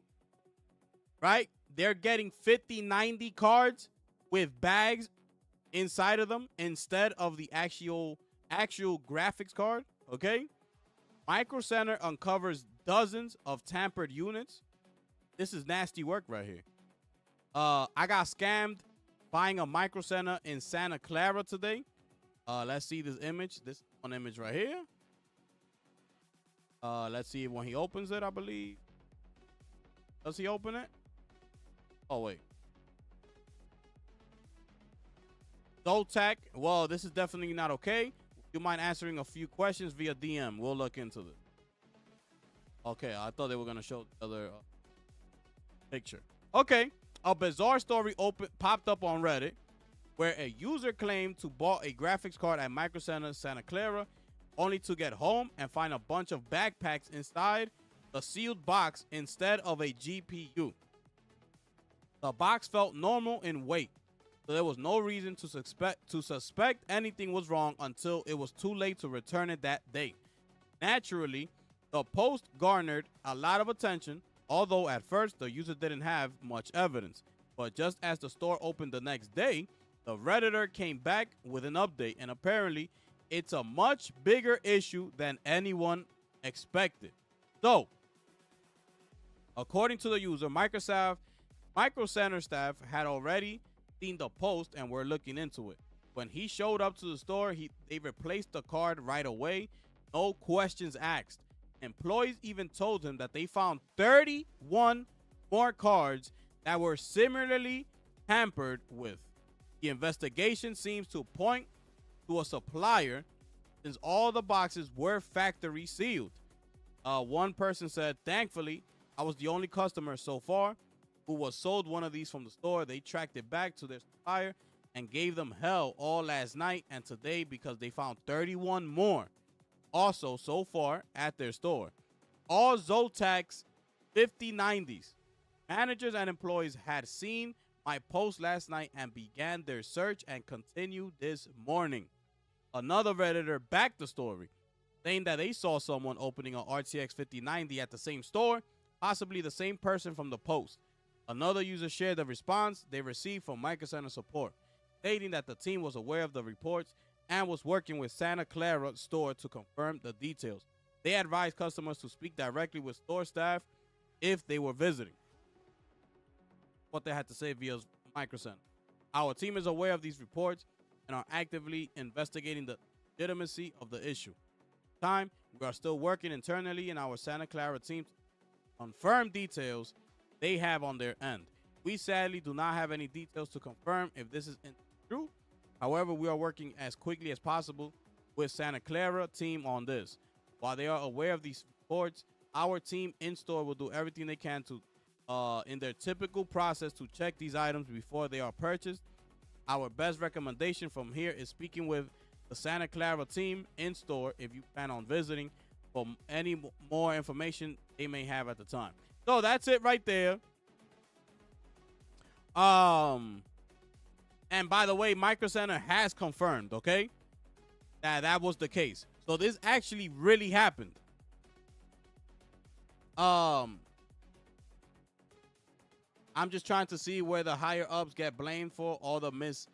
right, they're getting 5090 cards with bags inside of them instead of the actual graphics card. Okay, Micro Center uncovers dozens of tampered units. This is nasty work right here. I got scammed buying a Micro Center in Santa Clara today. Let's see this image. This one image right here. Let's see when he opens it, I believe. Does he open it? Oh, wait. Zotac. Well, this is definitely not okay. You mind answering a few questions via DM? We'll look into this. Okay, I thought they were going to show the other picture. Okay. A bizarre story popped up on Reddit where a user claimed to bought a graphics card at Micro Center Santa Clara, only to get home and find a bunch of backpacks inside the sealed box instead of a GPU. The box felt normal in weight, so there was no reason to suspect anything was wrong until it was too late to return it that day. Naturally, the post garnered a lot of attention, although at first the user didn't have much evidence. But just as the store opened the next day, the Redditor came back with an update, and apparently it's a much bigger issue than anyone expected. So, according to the user, Micro Center staff had already seen the post and were looking into it. When he showed up to the store, they replaced the card right away, no questions asked. Employees even told him that they found 31 more cards that were similarly tampered with. The investigation seems to point to a supplier, since all the boxes were factory sealed. One person said, "Thankfully, I was the only customer so far who was sold one of these from the store. They tracked it back to their supplier and gave them hell all last night and today because they found 31 more. Also, so far at their store. All Zotac 5090s. Managers and employees had seen my post last night and began their search and continue this morning." Another Redditor backed the story, saying that they saw someone opening an RTX 5090 at the same store, possibly the same person from the post. Another user shared the response they received from Micro Center support, stating that the team was aware of the reports and was working with Santa Clara store to confirm the details. They advised customers to speak directly with store staff if they were visiting. What they had to say via Micro Center. Our team is aware of these reports and are actively investigating the legitimacy of the issue. We are still working internally in our Santa Clara team to confirm details they have on their end. We sadly do not have any details to confirm if this is true. However, we are working as quickly as possible with Santa Clara team on this. While they are aware of these reports, our team in store will do everything they can to in their typical process to check these items before they are purchased. Our best recommendation from here is speaking with the Santa Clara team in store if you plan on visiting, for any more information they may have at the time. So that's it right there. And by the way, Micro Center has confirmed, okay, that was the case. So this actually really happened. I'm just trying to see where the higher ups get blamed for all this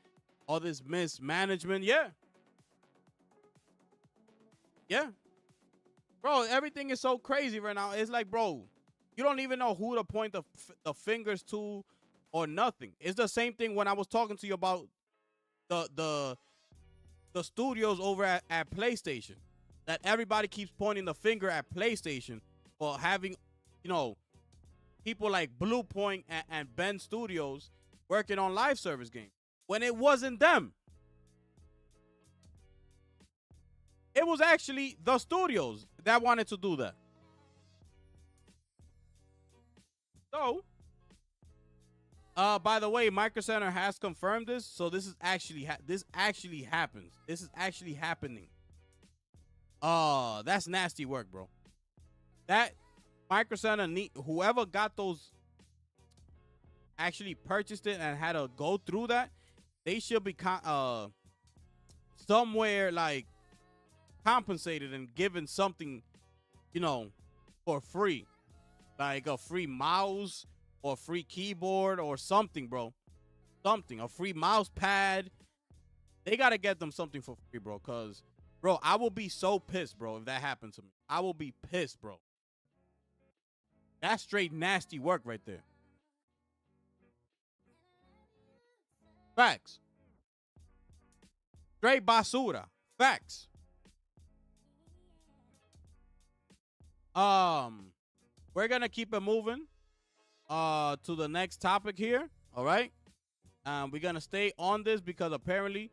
mismanagement. Yeah. Bro, everything is so crazy right now. It's like, bro, you don't even know who to point the fingers to or nothing. It's the same thing when I was talking to you about the studios over at PlayStation. That everybody keeps pointing the finger at PlayStation for having, people like Blue Point and Ben Studios working on live service games. When it wasn't them. It was actually the studios that wanted to do that. So, by the way, Micro Center has confirmed this, so this is actually this actually happens. This is actually happening. That's nasty work, bro. That Micro Center whoever got those actually purchased it and had to go through that, they should be somewhere like compensated and given something, for free, like a free mouse or free keyboard or something, bro. A free mouse pad. They got to get them something for free, bro, because, bro, I will be so pissed, bro, if that happens to me. I will be pissed, bro. That's straight nasty work right there. Facts. Straight basura. Facts. We're going to keep it moving to the next topic here, all right? We're going to stay on this because apparently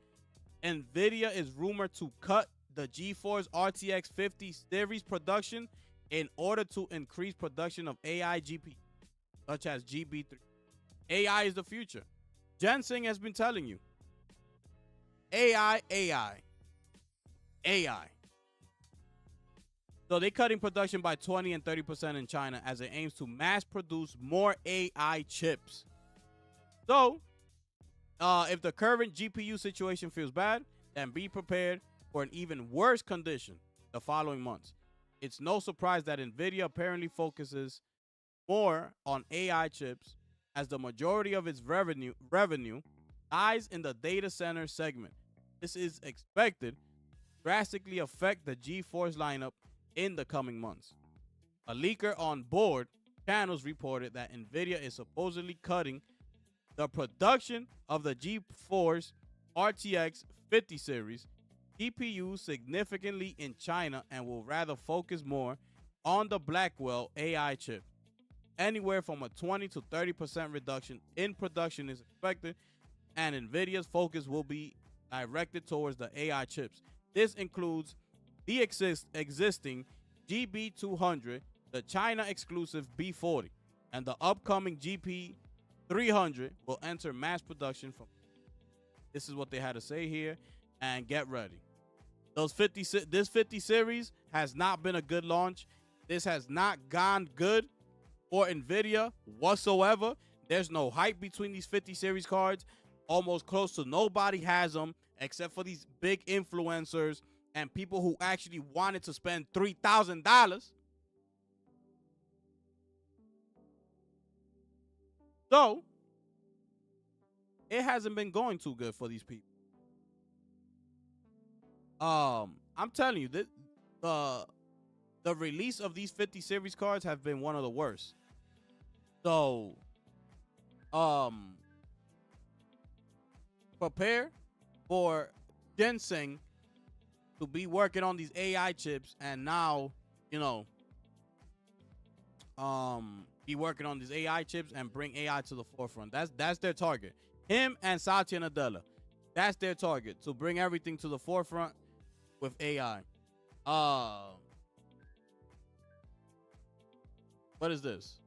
NVIDIA is rumored to cut the GeForce RTX 50 series production in order to increase production of AI GPUs, such as GB3. AI is the future. Jensen has been telling you. AI. So they're cutting production by 20 and 30% in China as it aims to mass produce more AI chips. So, if the current GPU situation feels bad, then be prepared for an even worse condition the following months. It's no surprise that NVIDIA apparently focuses more on AI chips as the majority of its revenue lies in the data center segment. This is expected to drastically affect the GeForce lineup in the coming months. A leaker on board channels reported that NVIDIA is supposedly cutting the production of the GeForce RTX 50 series GPUs significantly in China and will rather focus more on the Blackwell AI chip. Anywhere from a 20 to 30% reduction in production is expected, and NVIDIA's focus will be directed towards the AI chips. This includes the existing GB200, the China-exclusive B40, and the upcoming GP300 will enter mass production from. This is what they had to say here, and get ready. This 50 series has not been a good launch. This has not gone good for NVIDIA whatsoever. There's no hype between these 50 series cards. Almost close to nobody has them except for these big influencers and people who actually wanted to spend $3,000. So, it hasn't been going too good for these people. I'm telling you, the release of these 50 series cards have been one of the worst. So, prepare for Jensen to be working on these AI chips and now, be working on these AI chips and bring AI to the forefront. That's their target. Him and Satya Nadella. That's their target, to bring everything to the forefront with AI. What is this?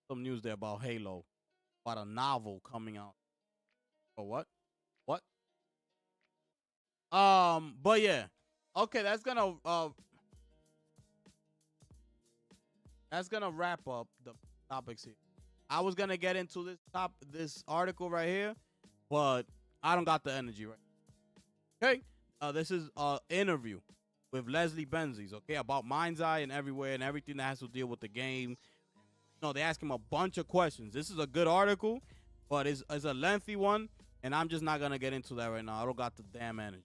Some news there about Halo, about a novel coming out. Or what? But yeah. Okay, that's gonna wrap up the topics here. I was gonna get into this article right here, but I don't got the energy right. Okay. This is an interview with Leslie Benzies, okay, about Mind's Eye and Everywhere and everything that has to deal with the game. No, they ask him a bunch of questions. This is a good article, but it's a lengthy one, and I'm just not gonna get into that right now. I don't got the damn energy.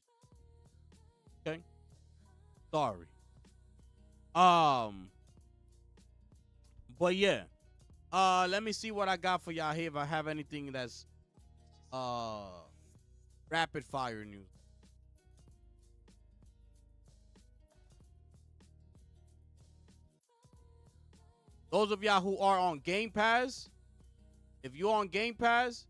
Okay. Sorry. But yeah. Let me see what I got for y'all here. If I have anything that's rapid fire news. Those of y'all who are on Game Pass, if you're on Game Pass,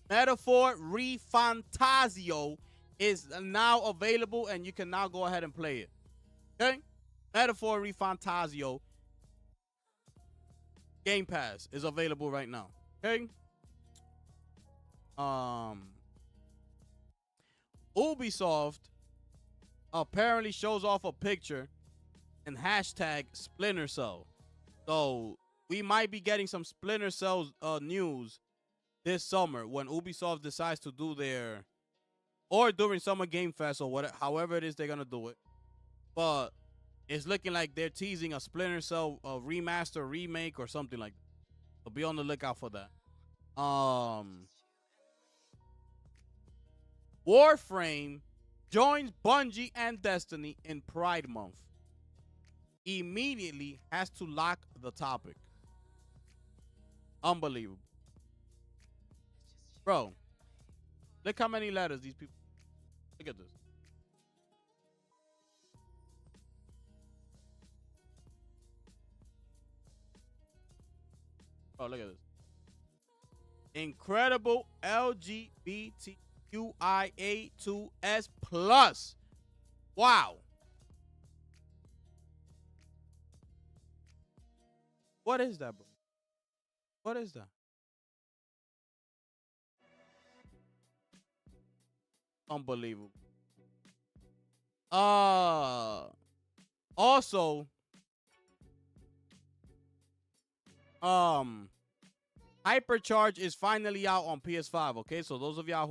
Metaphor ReFantazio is now available, and you can now go ahead and play it. Okay? Metaphor ReFantazio Game Pass is available right now. Okay? Ubisoft apparently shows off a picture and hashtag Splinter Cell. So we might be getting some Splinter Cell news this summer when Ubisoft decides to do their, or during Summer Game Fest or whatever, however it is they're gonna do it. But it's looking like they're teasing a Splinter Cell remaster, remake, or something like that. So be on the lookout for that. Warframe joins Bungie and Destiny in Pride Month. Immediately has to lock the topic. Unbelievable. Bro, look how many letters these people. Look at this. Oh, look at this. Incredible LGBTQIA2S plus. Wow. What is that, bro? What is that? Unbelievable. Also, Hypercharge is finally out on PS5. Okay, so those of y'all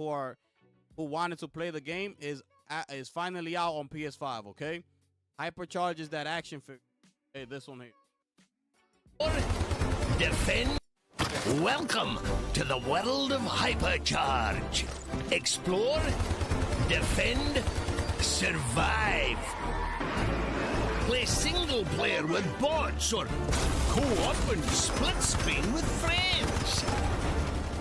who wanted to play the game is finally out on PS5. Okay, Hypercharge is that action figure. Hey, this one here. Defend. Welcome to the world of Hypercharge. Explore, defend, survive. Play single player with bots or co-op and split screen with friends.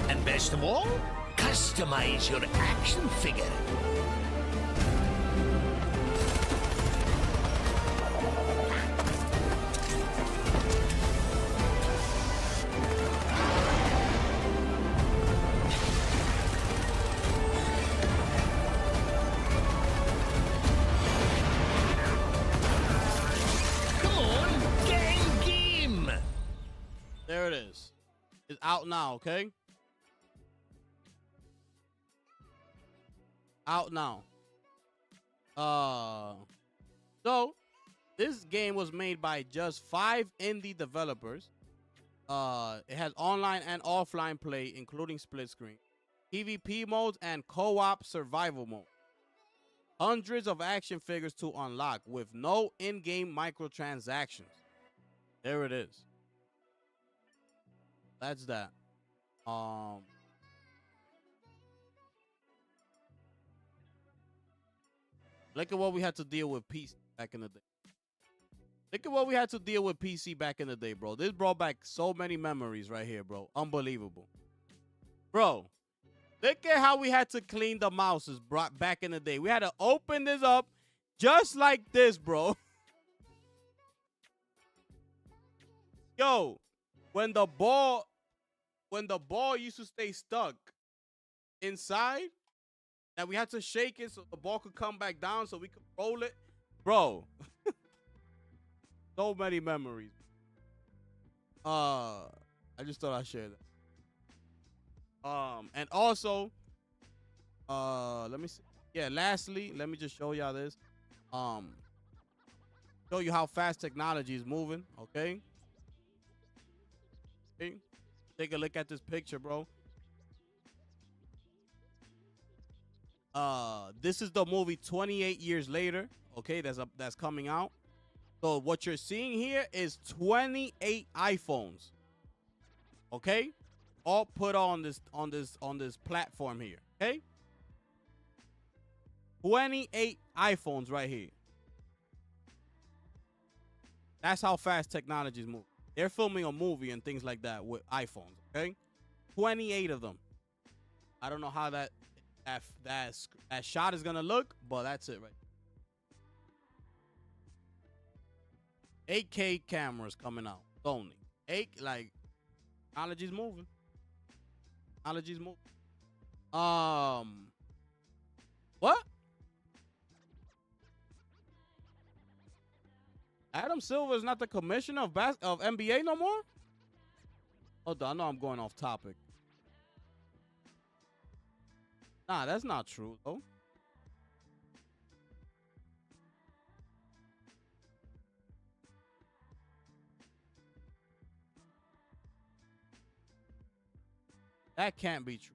And best of all, customize your action figure. There it is. It's out now, okay? Out now. So this game was made by just 5 indie developers. It has online and offline play, including split screen, PvP modes, and co-op survival mode. Hundreds of action figures to unlock with no in-game microtransactions. There it is. That's that. Look at what we had to deal with PC back in the day. Look at what we had to deal with PC back in the day, bro. This brought back so many memories right here, bro. Unbelievable. Bro, look at how we had to clean the mouses back in the day. We had to open this up just like this, bro. Yo, when the ball used to stay stuck inside, and we had to shake it so the ball could come back down so we could roll it. Bro. So many memories. I just thought I'd share that. And also, Let me see. Yeah, lastly, let me just show y'all this. Show you how fast technology is moving, okay? Okay. Take a look at this picture, bro. This is the movie 28 years later, okay? That's coming out. So what you're seeing here is 28 iPhones. Okay? All put on this platform here, okay? 28 iPhones right here. That's how fast technology is moving. They're filming a movie and things like that with iPhones, okay? 28 of them. I don't know how that shot is gonna look, but that's it, right? 8K cameras coming out only. Technology's moving. Technology's moving. What? Adam Silver is not the commissioner of NBA no more? Hold on, I know I'm going off topic. Nah, that's not true, though. That can't be true.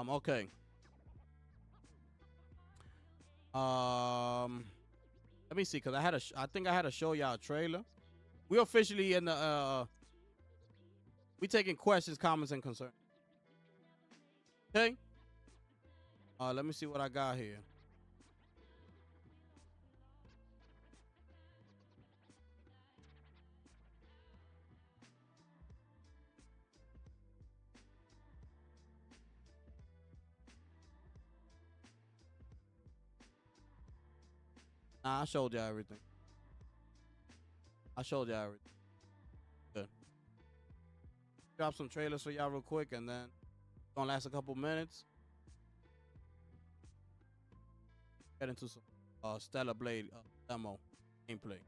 Okay. Let me see, cause I think I had to show y'all a trailer. We officially in the we taking questions, comments, and concerns. Okay. Let me see what I got here. Nah, I showed y'all everything. Good. Drop some trailers for y'all real quick, and then gonna last a couple minutes. Get into some Stellar Blade demo gameplay.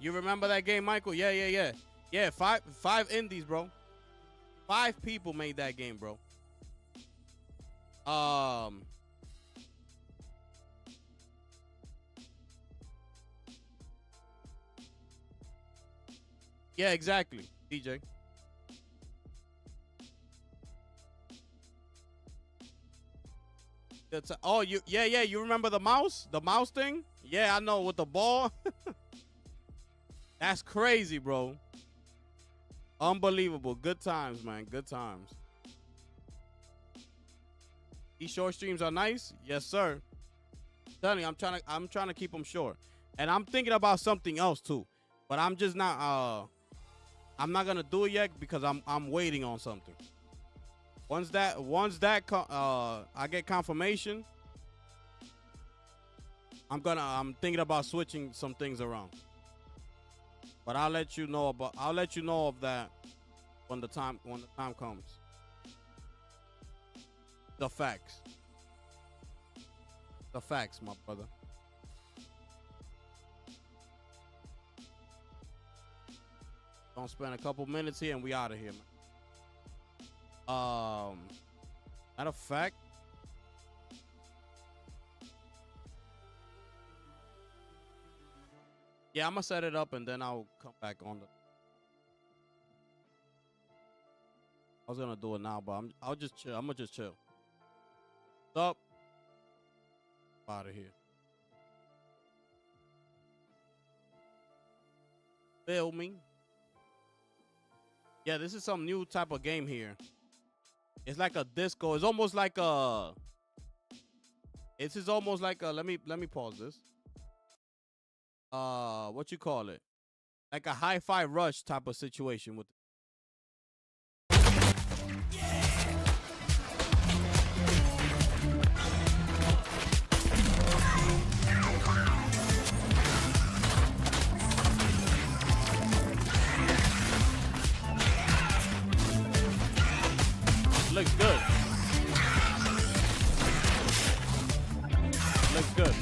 You remember that game, Michael? Yeah. Yeah, five indies, bro. 5 people made that game, bro. Yeah, exactly, DJ. Oh, yeah, you remember the mouse? The mouse thing? Yeah, I know, with the ball. That's crazy, bro. Unbelievable. Good times, man. Good times. These short streams are nice. Yes, sir. Telling you, I'm trying to keep them short. And I'm thinking about something else too. But I'm just not I'm not gonna do it yet because I'm waiting on something. Once that I get confirmation, I'm thinking about switching some things around. But I'll let you know of that when the time comes. The facts. The facts, my brother. Don't spend a couple minutes here and we out of here, man. Matter of fact, yeah, I'm gonna set it up and then I'll come back on I was gonna do it now, but I'll just chill. I'm gonna just chill. Stop. Out of here. Filming. Yeah, this is some new type of game here. It's like a disco. It's almost like a. This is almost like a. Let me pause this. What you call it? Like a hi-fi rush type of situation with. Looks good. Looks good.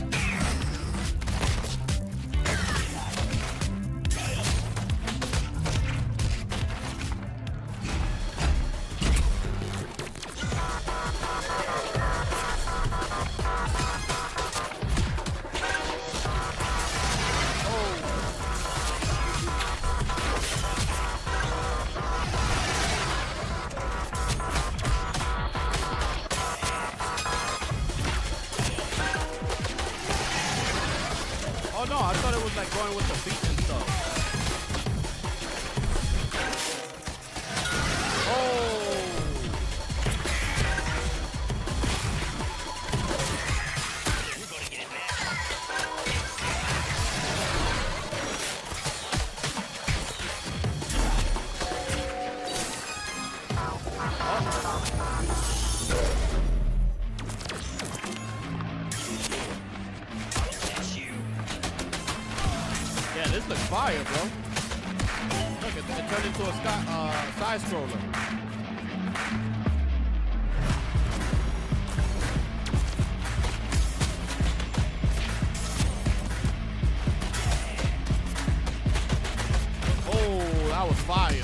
Oh no, I thought it was like going with the beat and stuff. Yeah, this looks fire, bro. Look, it turned into a side scroller. Oh, that was fire.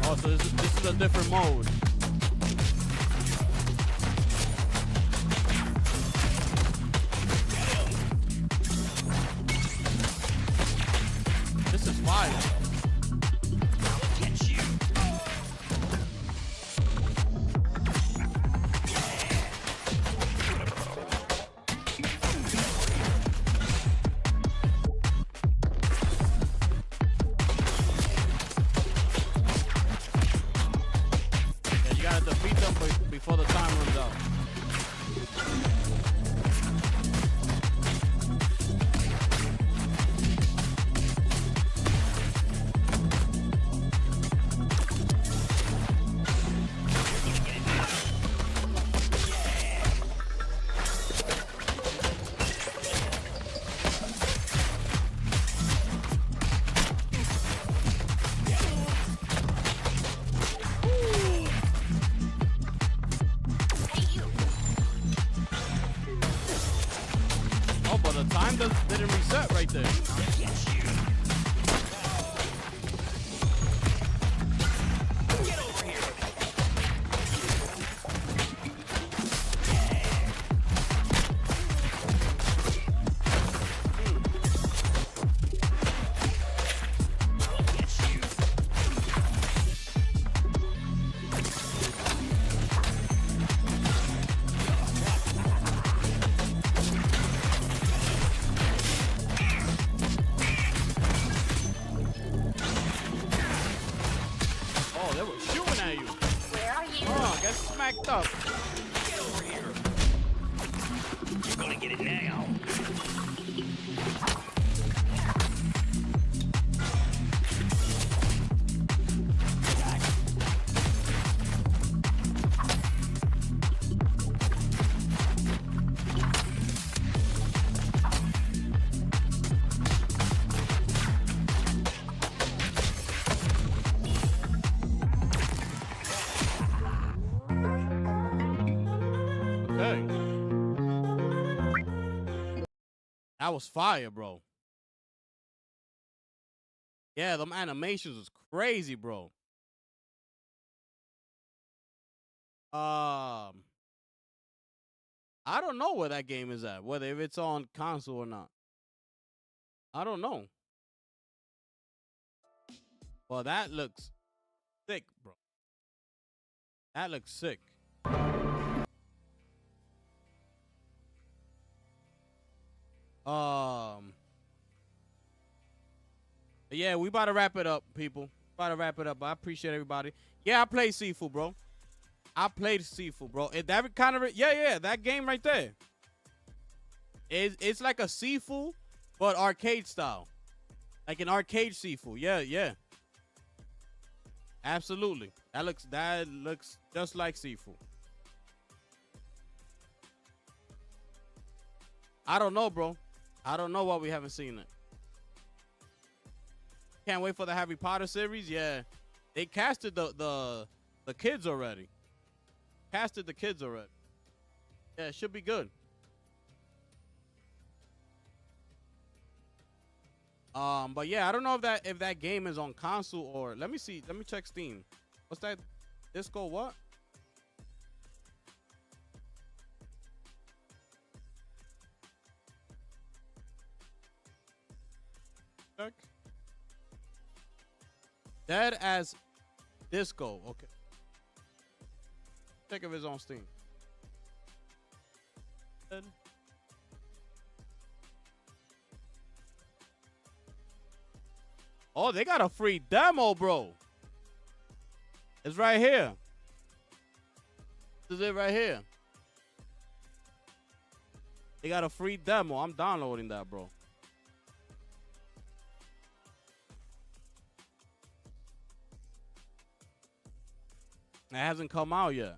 Oh, so this is a different mode. This is fire. Defeat them before the time runs out. Oh, but the time didn't reset right there. Oh, they were shooting at you. Where are you? Oh, get smacked up. Get over here. You're gonna get it now. Okay. That was fire, bro. Yeah, them animations was crazy, bro. I don't know where that game is at, whether if it's on console or not. I don't know. Well, that looks sick, bro. That looks sick. Yeah, we about to wrap it up, people. About to wrap it up. I appreciate everybody. Yeah, I played Sifu, bro. I played Sifu, bro. That kind of yeah, that game right there. It's like a Sifu, but arcade style, like an arcade Sifu. Yeah. Absolutely. That looks just like Sifu. I don't know, bro. I don't know why we haven't seen it. Can't wait for the Harry Potter series. Yeah, they casted the kids already. Casted the kids already. Yeah, it should be good. But yeah, I don't know if that game is on console or let me see. Let me check Steam. What's that? Disco what? Check. Dead as Disco. Okay. Check if it's on Steam. Dead. Oh, they got a free demo, bro. It's right here. This is it right here. They got a free demo. I'm downloading that, bro. It hasn't come out yet.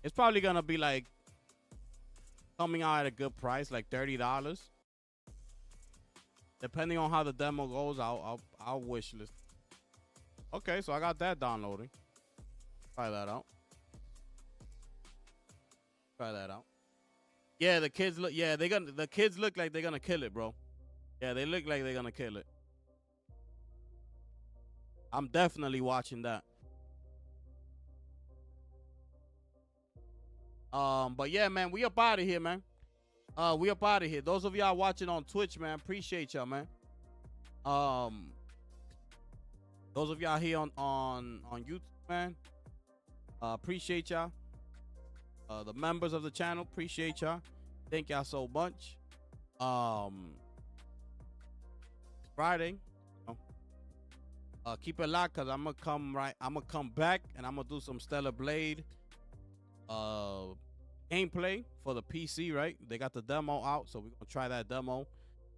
It's probably gonna be like coming out at a good price, like $30. Depending on how the demo goes, I'll wish list. Okay, so I got that downloading. Try that out. Try that out. Yeah, the kids look. Yeah, the kids look like they're gonna kill it, bro. Yeah, they look like they're gonna kill it. I'm definitely watching that. But yeah, man, we up out of here, man. We up out of here. Those of y'all watching on Twitch, man, appreciate y'all, man. Those of y'all here on YouTube, man, appreciate y'all. The members of the channel, appreciate y'all. Thank y'all so much. Friday, keep it locked because I'm gonna come back and I'm gonna do some Stellar Blade gameplay for the PC, right? They got the demo out, so we're gonna try that demo.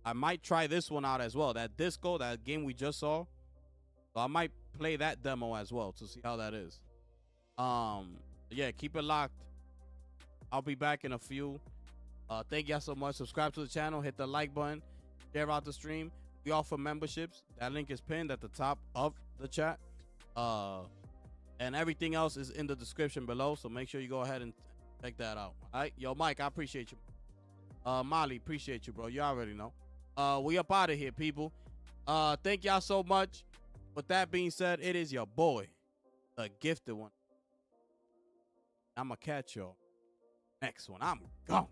I might try this one out as well. That Disco, that game we just saw. So I might play that demo as well to see how that is. Yeah, keep it locked. I'll be back in a few. Thank y'all so much. Subscribe to the channel, hit the like button, share out the stream. We offer memberships. That link is pinned at the top of the chat. And everything else is in the description below. So make sure you go ahead and check that out. All right. Yo, Mike, I appreciate you. Molly, appreciate you, bro. You already know. We up out of here, people. Thank y'all so much. With that being said, it is your boy, the gifted one. I'm going to catch y'all next one. I'm gone.